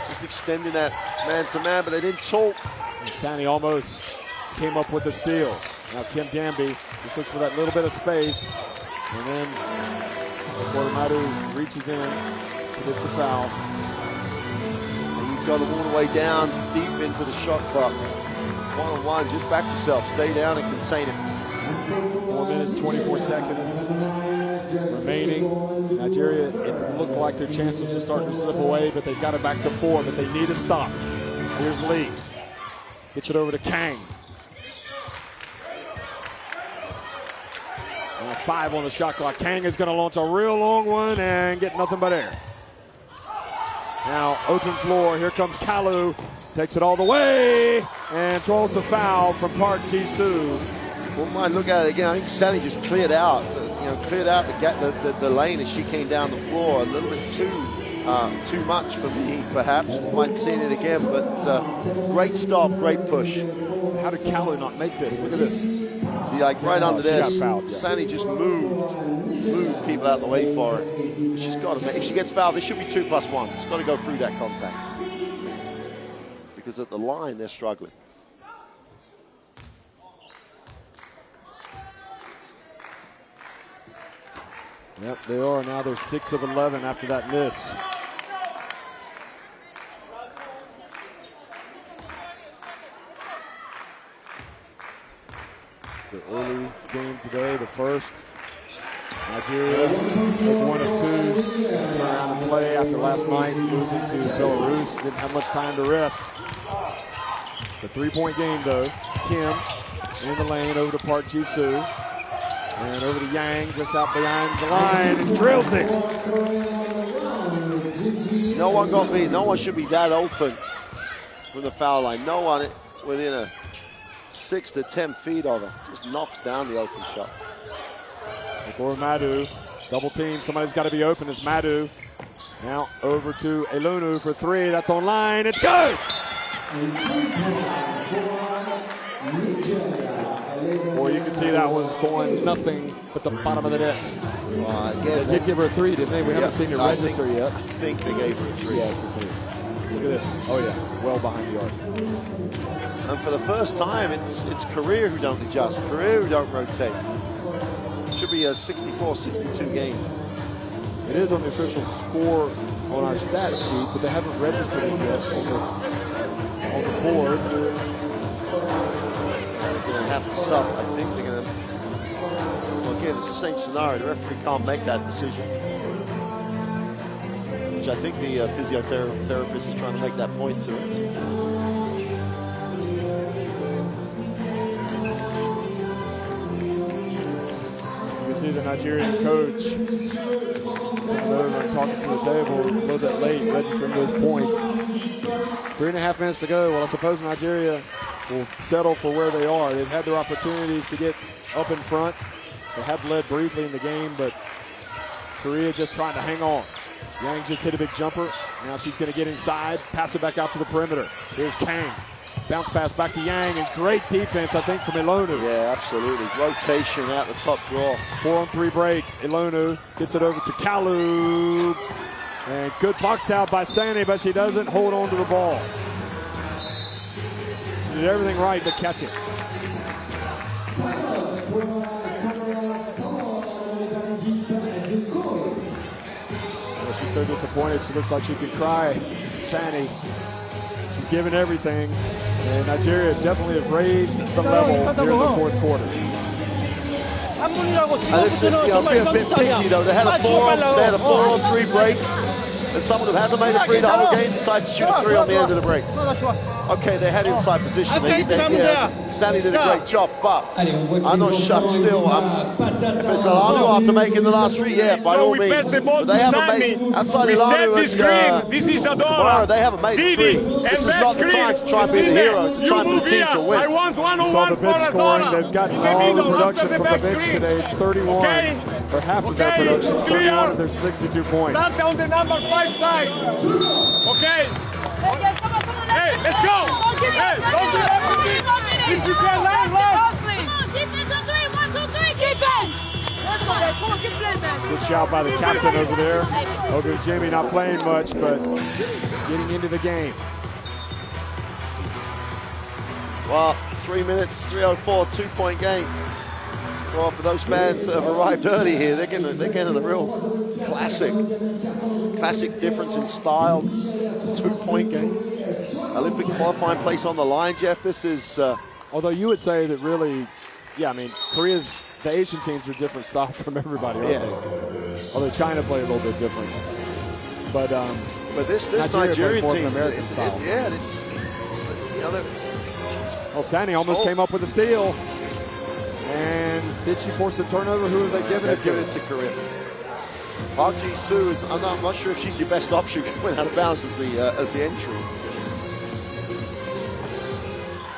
Just extending that man-to-man, but they didn't talk. And Sani almost came up with the steal. Now Kim Danby just looks for that little bit of space. And then Madu reaches in, gets the foul. Got them all the way down deep into the shot clock. 1-on-1, just back yourself, stay down and contain it. 4 minutes, 24 seconds remaining. Nigeria, it looked like their chances were starting to slip away, but they've got it back to 4, but they need a stop. Here's Lee. Gets it over to Kang. Now 5 on the shot clock. Kang is going to launch a real long one and get nothing but air. Now open floor, here comes Kalu, takes it all the way and throws the foul from Park Ji-soo. Well, might look at it again. I think Sani just cleared out, the lane as she came down the floor a little bit too much for me, perhaps. We might see it again, but great stop, great push. How did Kalu not make this? Look at this. See, like right under this, fouled, yeah. Sani just moved people out the way for her. She's got to make, if she gets fouled, this should be 2+1. She's got to go through that contact. Because at the line, they're struggling. Yep, they are. Now they're 6 of 11 after that miss. It's the early game today, the first. Nigeria, 1 of 2, turn around and play after last night, losing to Belarus. Didn't have much time to rest. The 3-point game, though. Kim in the lane over to Park Ji-soo. And over to Yang, just out behind the line, and drills it. No one got beat. No one should be that open from the foul line. No one within a 6 to 10 feet of her. Just knocks down the open shot. For Madu, double team, somebody's got to be open. It's Madu. Now over to Elunu for 3, that's online, it's good! Boy, you can see that was going nothing but the bottom of the net. Again, They did give her a 3, didn't they? We haven't seen it register yet. I think they gave her a 3. Yeah, it's a 3. Look at this. Oh, yeah. Well behind the arc. And for the first time, it's Korea who don't adjust, Korea who don't rotate. Should be a 64-62 game. It is on the official score on our stat sheet, but they haven't registered it yet on the board. They're going to have to sub. I think they're going to. Well, again, it's the same scenario. The referee can't make that decision. Which I think the physiotherapist is trying to make that point to him. You can see the Nigerian coach talking to the table. It's a little bit late registering those points. 3.5 minutes to go. Well, I suppose Nigeria will settle for where they are. They've had their opportunities to get up in front. They have led briefly in the game, but Korea just trying to hang on. Yang just hit a big jumper. Now she's going to get inside, pass it back out to the perimeter. Here's Kang. Bounce pass back to Yang, and great defense, I think, from Ilonu. Yeah, absolutely. Rotation out the top draw. 4-on-3 break. Ilonu gets it over to Kalu. And good box out by Sani, but she doesn't hold on to the ball. She did everything right but catch it. Well, she's so disappointed. She looks like she could cry. Sani. She's given everything. And Nigeria definitely have raised the level here in the fourth quarter. And it's a bit picky though. They had a 4-on-3 break. And someone who hasn't made a 3 the whole game decides to shoot a 3 on the end of the break. Okay, they had inside position. Sani did a great job, but I'm not shocked still. If it's Ilonu after making the last 3, yeah, by all means. But they haven't made, outside Ilonu and this is Adora. They haven't made a 3. This is not the time to try and be the hero. It's a time for the team to win. I want You saw the bench scoring. They've gotten all the production from the bench today. 31, or half of their production. 31 of their 62 points. That's on the number 5 side. Okay. Hey, let's go. Hey, don't do everything. If you can land, Good shout by the captain over there. Over Jimmy, not playing much, but getting into the game. Well, 3 minutes, 3:04, 2-point game. Well, for those fans that have arrived early here, they're getting a real classic difference in style. 2-point game. Olympic qualifying place on the line, Jeff. This is. Although you would say that really, yeah, I mean, the Asian teams are different style from everybody, aren't they? Although China play a little bit different. But this Nigerian team, it's you know, well, Sani almost came up with a steal. And did she force the turnover? Who have they given it to? Given it to Korea. Park Ji-soo is. I'm not sure if she's your best option coming out of bounds as the entry.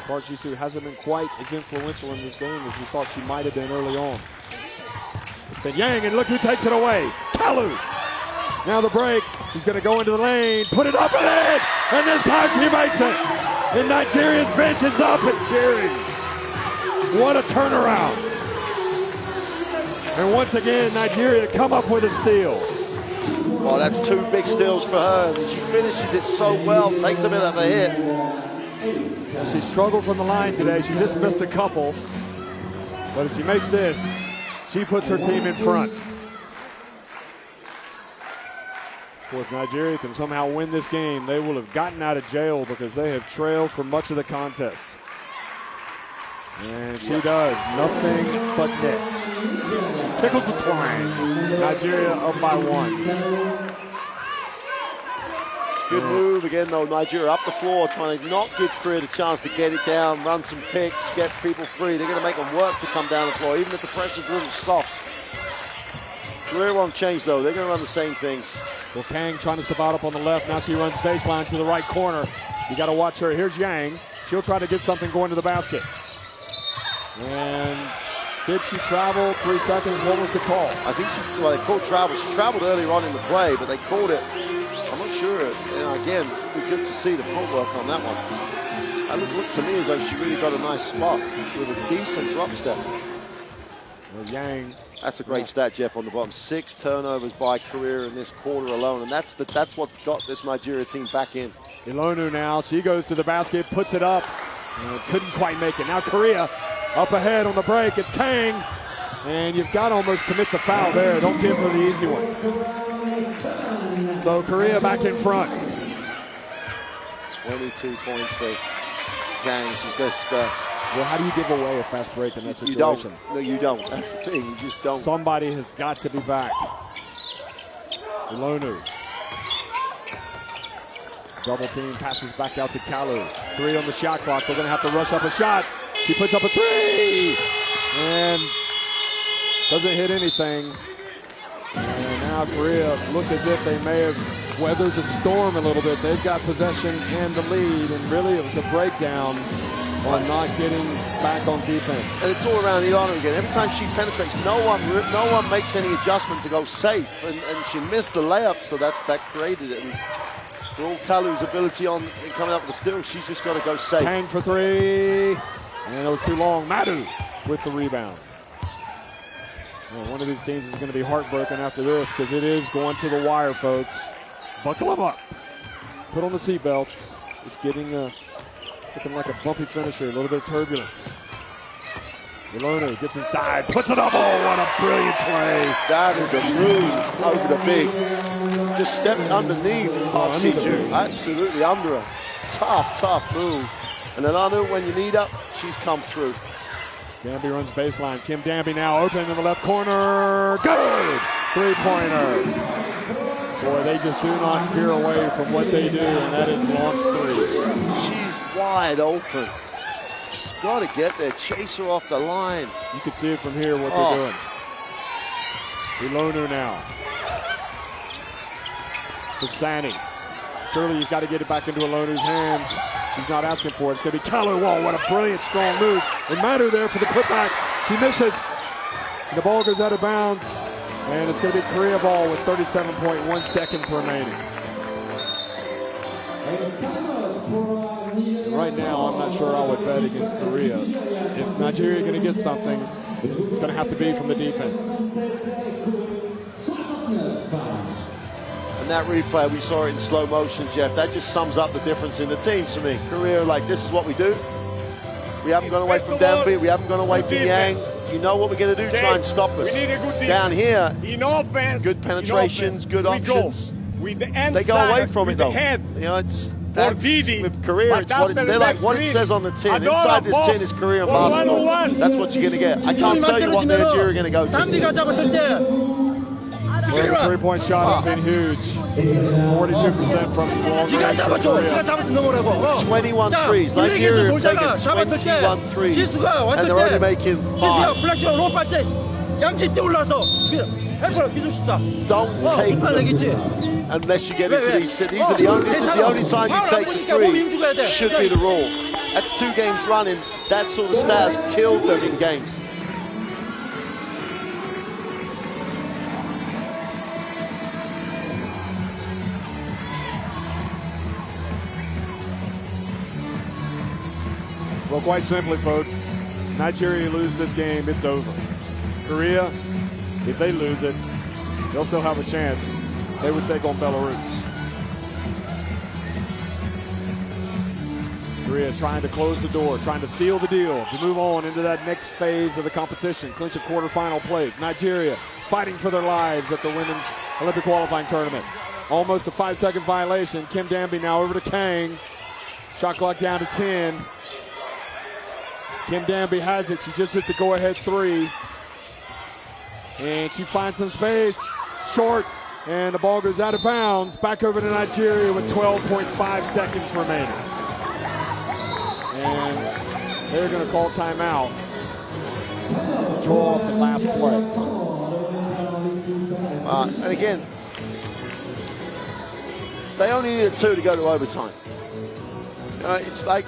Park Ji-soo hasn't been quite as influential in this game as we thought she might have been early on. It's been Yang, and look who takes it away. Kalu. Now the break. She's going to go into the lane, put it up and in, and this time she makes it. And Nigeria's bench is up and cheering. What a turnaround. And once again, Nigeria come up with a steal. Well, that's 2 big steals for her. And she finishes it so well, takes a bit of a hit. She struggled from the line today. She just missed a couple. But if she makes this, she puts her team in front. If Nigeria can somehow win this game, they will have gotten out of jail because they have trailed for much of the contest. And she does nothing but nets. She tickles the twine. Nigeria up by 1. Good move again, though. Nigeria up the floor, trying to not give Korea the chance to get it down, run some picks, get people free. They're going to make them work to come down the floor, even if the pressure's a little soft. Korea won't change, though. They're going to run the same things. Well, Kang trying to step out up on the left. Now she runs baseline to the right corner. You got to watch her. Here's Yang. She'll try to get something going to the basket. And did she travel 3 seconds? What was the call? I think they called travel. She traveled earlier on in the play, but they called it. I'm not sure. Again, it'd be good to see the footwork on that one. That looked to me as though she really got a nice spot with a decent drop step. Well, Yang. That's a great stat, Jeff, on the bottom. 6 turnovers by Korea in this quarter alone, and that's what got this Nigeria team back in. Ilonu now, she goes to the basket, puts it up, and couldn't quite make it. Now Korea up ahead on the break. It's Kang, and you've got to almost commit the foul there. Don't give her the easy one. So Korea back in front. 22 points for Kang. She's just... well, how do you give away a fast break in that situation? You don't. No, you don't. That's the thing. You just don't. Somebody has got to be back. Ilonu. Double team, passes back out to Kalu. 3 on the shot clock. They're going to have to rush up a shot. She puts up a 3. And doesn't hit anything. And now Korea look as if they may have weathered the storm a little bit. They've got possession and the lead. And really it was a breakdown on not getting back on defense. And it's all around Ilonu again. Every time she penetrates, no one makes any adjustment to go safe. And she missed the layup, so that created it. And for all Kalu's ability on coming up with the steal, she's just got to go safe. Kang for 3. And it was too long. Madu with the rebound. Well, one of these teams is going to be heartbroken after this because it is going to the wire, folks. Buckle them up. Put on the seatbelts. It's getting looking like a bumpy finisher, a little bit of turbulence. Ilonu gets inside, puts it up. Oh, what a brilliant play. That is a move over the big. Just stepped underneath Park-Seo-Joon. Absolutely under her. Tough move. And Ilonu, when you need her, she's come through. Danby runs baseline. Kim Danby now open in the left corner. Good! 3-pointer. Boy, they just do not veer away from what they do, and that is launch threes. She's wide open. She's got to get there. Chase her off the line. You can see it from here what they're doing. Ilonu now. To Sani. Surely you've got to get it back into Ilonu's hands. She's not asking for it. It's going to be Kalu. Whoa, what a brilliant, strong move. And Madu there for the putback. She misses. And the ball goes out of bounds. And it's going to be Korea ball with 37.1 seconds remaining. Right now, I'm not sure I would bet against Korea. If Nigeria is going to get something, it's going to have to be from the defense. And that replay, we saw it in slow motion, Jeff. That just sums up the difference in the teams for me. Korea, like, this is what we do. We haven't gone away from Danby. We haven't gone away from Yang. You know what we're going to do? Try and stop us. Down here, in offense, good penetrations, good options. With the end they go away from it, though. Head. You know, that's with Korea. It's what they're like. What it says on the tin. Inside this tin is Korean basketball. That's what you're going to get. I can't tell you what Nigeria are going to go to. Well, the three-point shot has been huge. 42% from long range for Korea. 21 threes. Nigeria have taken 21 threes, and they're only making 5. Don't take them unless you get into these. This is the only time you take the 3. Should be the rule. That's 2 games running. That sort of stat has killed them in games. Well, quite simply, folks, Nigeria lose this game, it's over. Korea, if they lose it, they'll still have a chance. They would take on Belarus. Korea trying to close the door, trying to seal the deal to move on into that next phase of the competition, clinch a quarterfinal place. Nigeria fighting for their lives at the women's Olympic qualifying tournament. Almost a 5-second violation. Kim Danby now over to Kang. Shot clock down to 10. Kim Danby has it. She just hit the go-ahead 3. And she finds some space. Short. And the ball goes out of bounds. Back over to Nigeria with 12.5 seconds remaining. And they're going to call timeout to draw up the last play. And again, they only needed 2 to go to overtime. It's like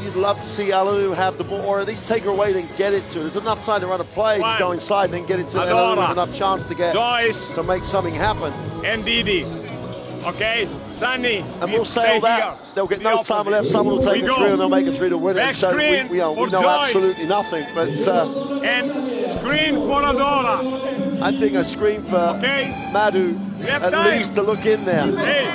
you'd love to see Ilonu have the ball, or at least take her away and get it to her. There's enough time to run a play to go inside and then get it to Ilonu with enough chance to get to make something happen. And Didi. Okay, Sunny. And we'll say all that. They'll get no time left. Someone will take a three and they'll make a three to win it. So we know absolutely nothing. But and screen for Adora. I think a screen for Madhu at least to look in there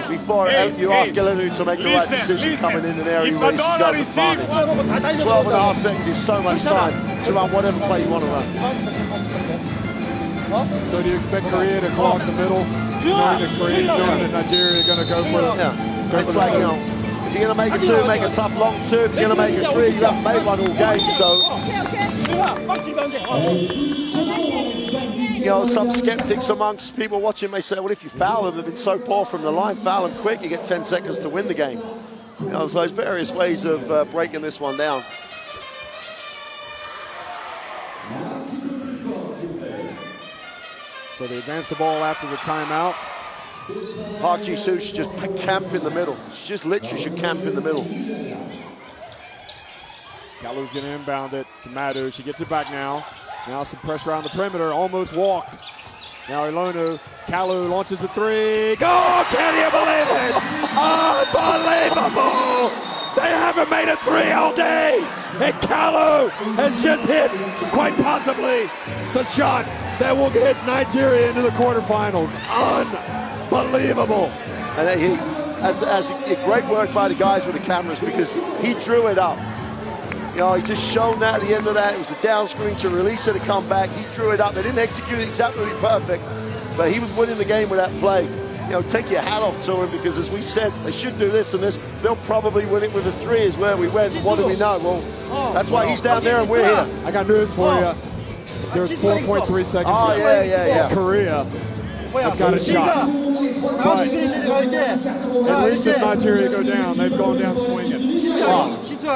before you ask Elenu to make the right decision coming in an area where she does advantage. 12.5 seconds is so much time to run whatever play you want to run. So do you expect Korea to clock the middle? Knowing that Nigeria are going to go for it? Yeah. It's like, if you're going to make a two, make a tough long two. If you're going to make a three, you haven't made one all game. So, some skeptics amongst people watching may say, well, if you foul them, they've been so poor from the line, foul them quick, you get 10 seconds to win the game. So there's various ways of breaking this one down. So they advance the ball after the timeout. Park Ji-soo should just camp in the middle. She just literally should camp in the middle. Kalu's going to inbound it to Madhu. She gets it back now. Now some pressure on the perimeter. Almost walked. Now Elenu. Kalu launches a three. Go! Can you believe it? Unbelievable! They haven't made a three all day. And Kalu has just hit, quite possibly, the shot that will get Nigeria into the quarterfinals. Unbelievable. And as great work by the guys with the cameras because he drew it up. He just shown that at the end of that. It was the down screen to release it to come back. He drew it up. They didn't execute it exactly perfect, but he was winning the game with that play. Take your hat off to him because, as we said, they should do this and this. They'll probably win it with a three is where we went. What do we know? Well, that's why he's down there and we're here. I got news for you. There's 4.3 seconds left. Yeah. Korea have got a shot. But at least if Nigeria go down, they've gone down swinging.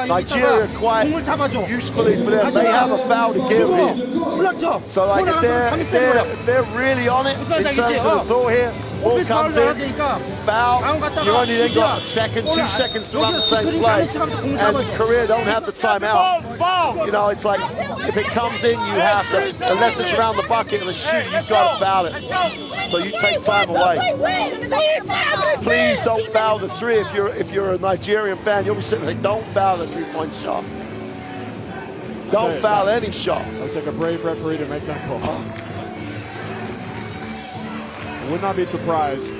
Nigeria quite usefully for them. They have a foul to give here. So like if they're really on it in terms of the floor here, ball comes in, foul, you only then got a second, 2 seconds to run the same play. And Korea don't have the timeout. It's like if it comes in, you have to, unless it's around the bucket and the shoot, you've got to foul it. So you take time away. Please don't foul the three if you're a Nigerian fan. You'll be sitting there, don't foul the three-point shot. Don't foul any shot. It'll take a brave referee to make that call. I would not be surprised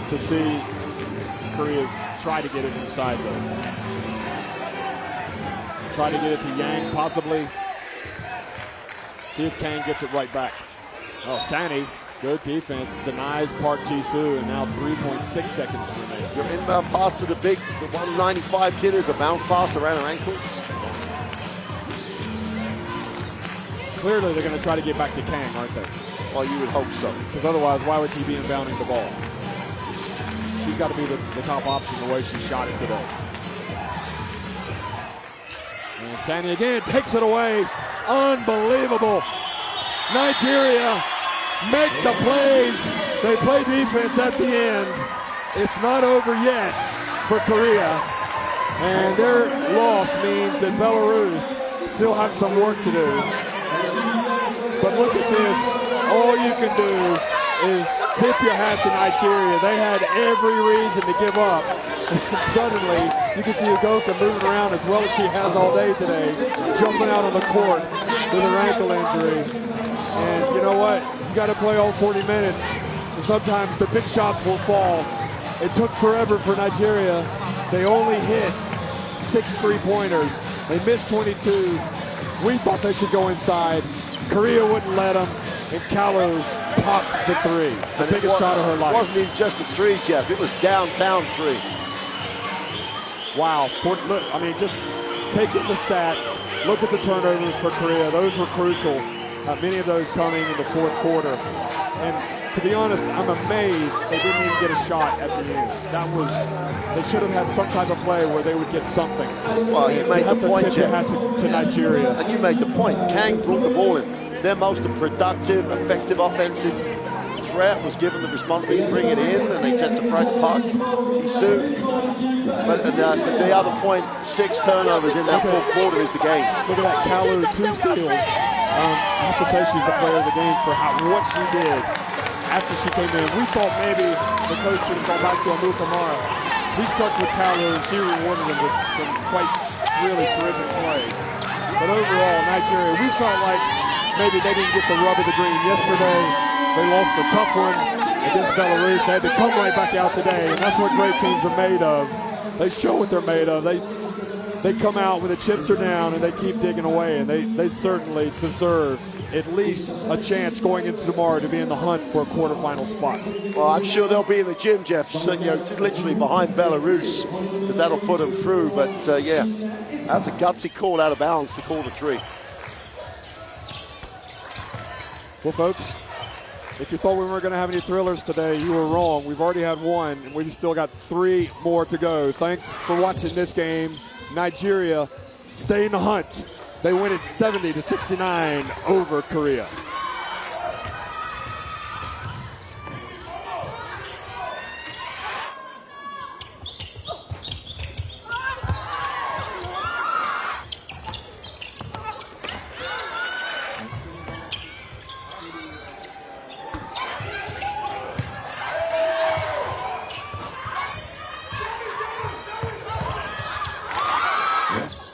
to see Korea try to get it inside though. Try to get it to Yang, possibly. See if Kang gets it right back. Oh, Sani, good defense, denies Park Ji-soo, and now 3.6 seconds remain. Your inbound pass to the 195 kid is a bounce pass around her ankles. Clearly, they're going to try to get back to Kang, aren't they? Well, you would hope so. Because otherwise, why would she be inbounding the ball? She's got to be the top option the way she shot it today. And Sani again takes it away. Unbelievable. Nigeria make the plays. They play defense at the end. It's not over yet for Korea. And their loss means that Belarus still have some work to do. But look at this. All you can do is tip your hat to Nigeria. They had every reason to give up. And suddenly, you can see Ugoka moving around as well as she has all day today, jumping out on the court with her ankle injury. And you know what? You got to play all 40 minutes. And sometimes the big shots will fall. It took forever for Nigeria. They only hit 6 3-pointers. They missed 22. We thought they should go inside. Korea wouldn't let them, and Kalu popped the three. The biggest shot of her life. It wasn't even just a three, Jeff. It was downtown three. Wow. I mean, just take in the stats. Look at the turnovers for Korea. Those were crucial. Many of those coming in the fourth quarter. And to be honest, I'm amazed they didn't even get a shot at the end. They should have had some type of play where they would get something. Well, you made the point, Jeff. To Nigeria. And you made the point. Kang brought the ball in. Their most productive, effective offensive threat was given the responsibility to bring it in, and they just afraid to Park Ji-soo. But the other point, 6 turnovers in that fourth quarter is the game. Look at that, Kalu, 2 steals. I have to say she's the player of the game for what she did after she came in. We thought maybe the coach should have gone back to Amuka Mara. He stuck with Kalu, and she rewarded him with some quite really terrific play. But overall, Nigeria, we felt like maybe they didn't get the rub of the green yesterday. They lost a tough one against Belarus. They had to come right back out today, and that's what great teams are made of. They show what they're made of. They come out when the chips are down and they keep digging away, and they certainly deserve at least a chance going into tomorrow to be in the hunt for a quarterfinal spot. Well, I'm sure they'll be in the gym, Jeff, so, you know, just literally behind Belarus, because that'll put them through. But yeah, that's a gutsy call out of bounds to call the three. Well, folks, if you thought we weren't going to have any thrillers today, you were wrong. We've already had one, and we've still got 3 more to go. Thanks for watching this game. Nigeria stay in the hunt. They win it 70-69 over Korea. Yes.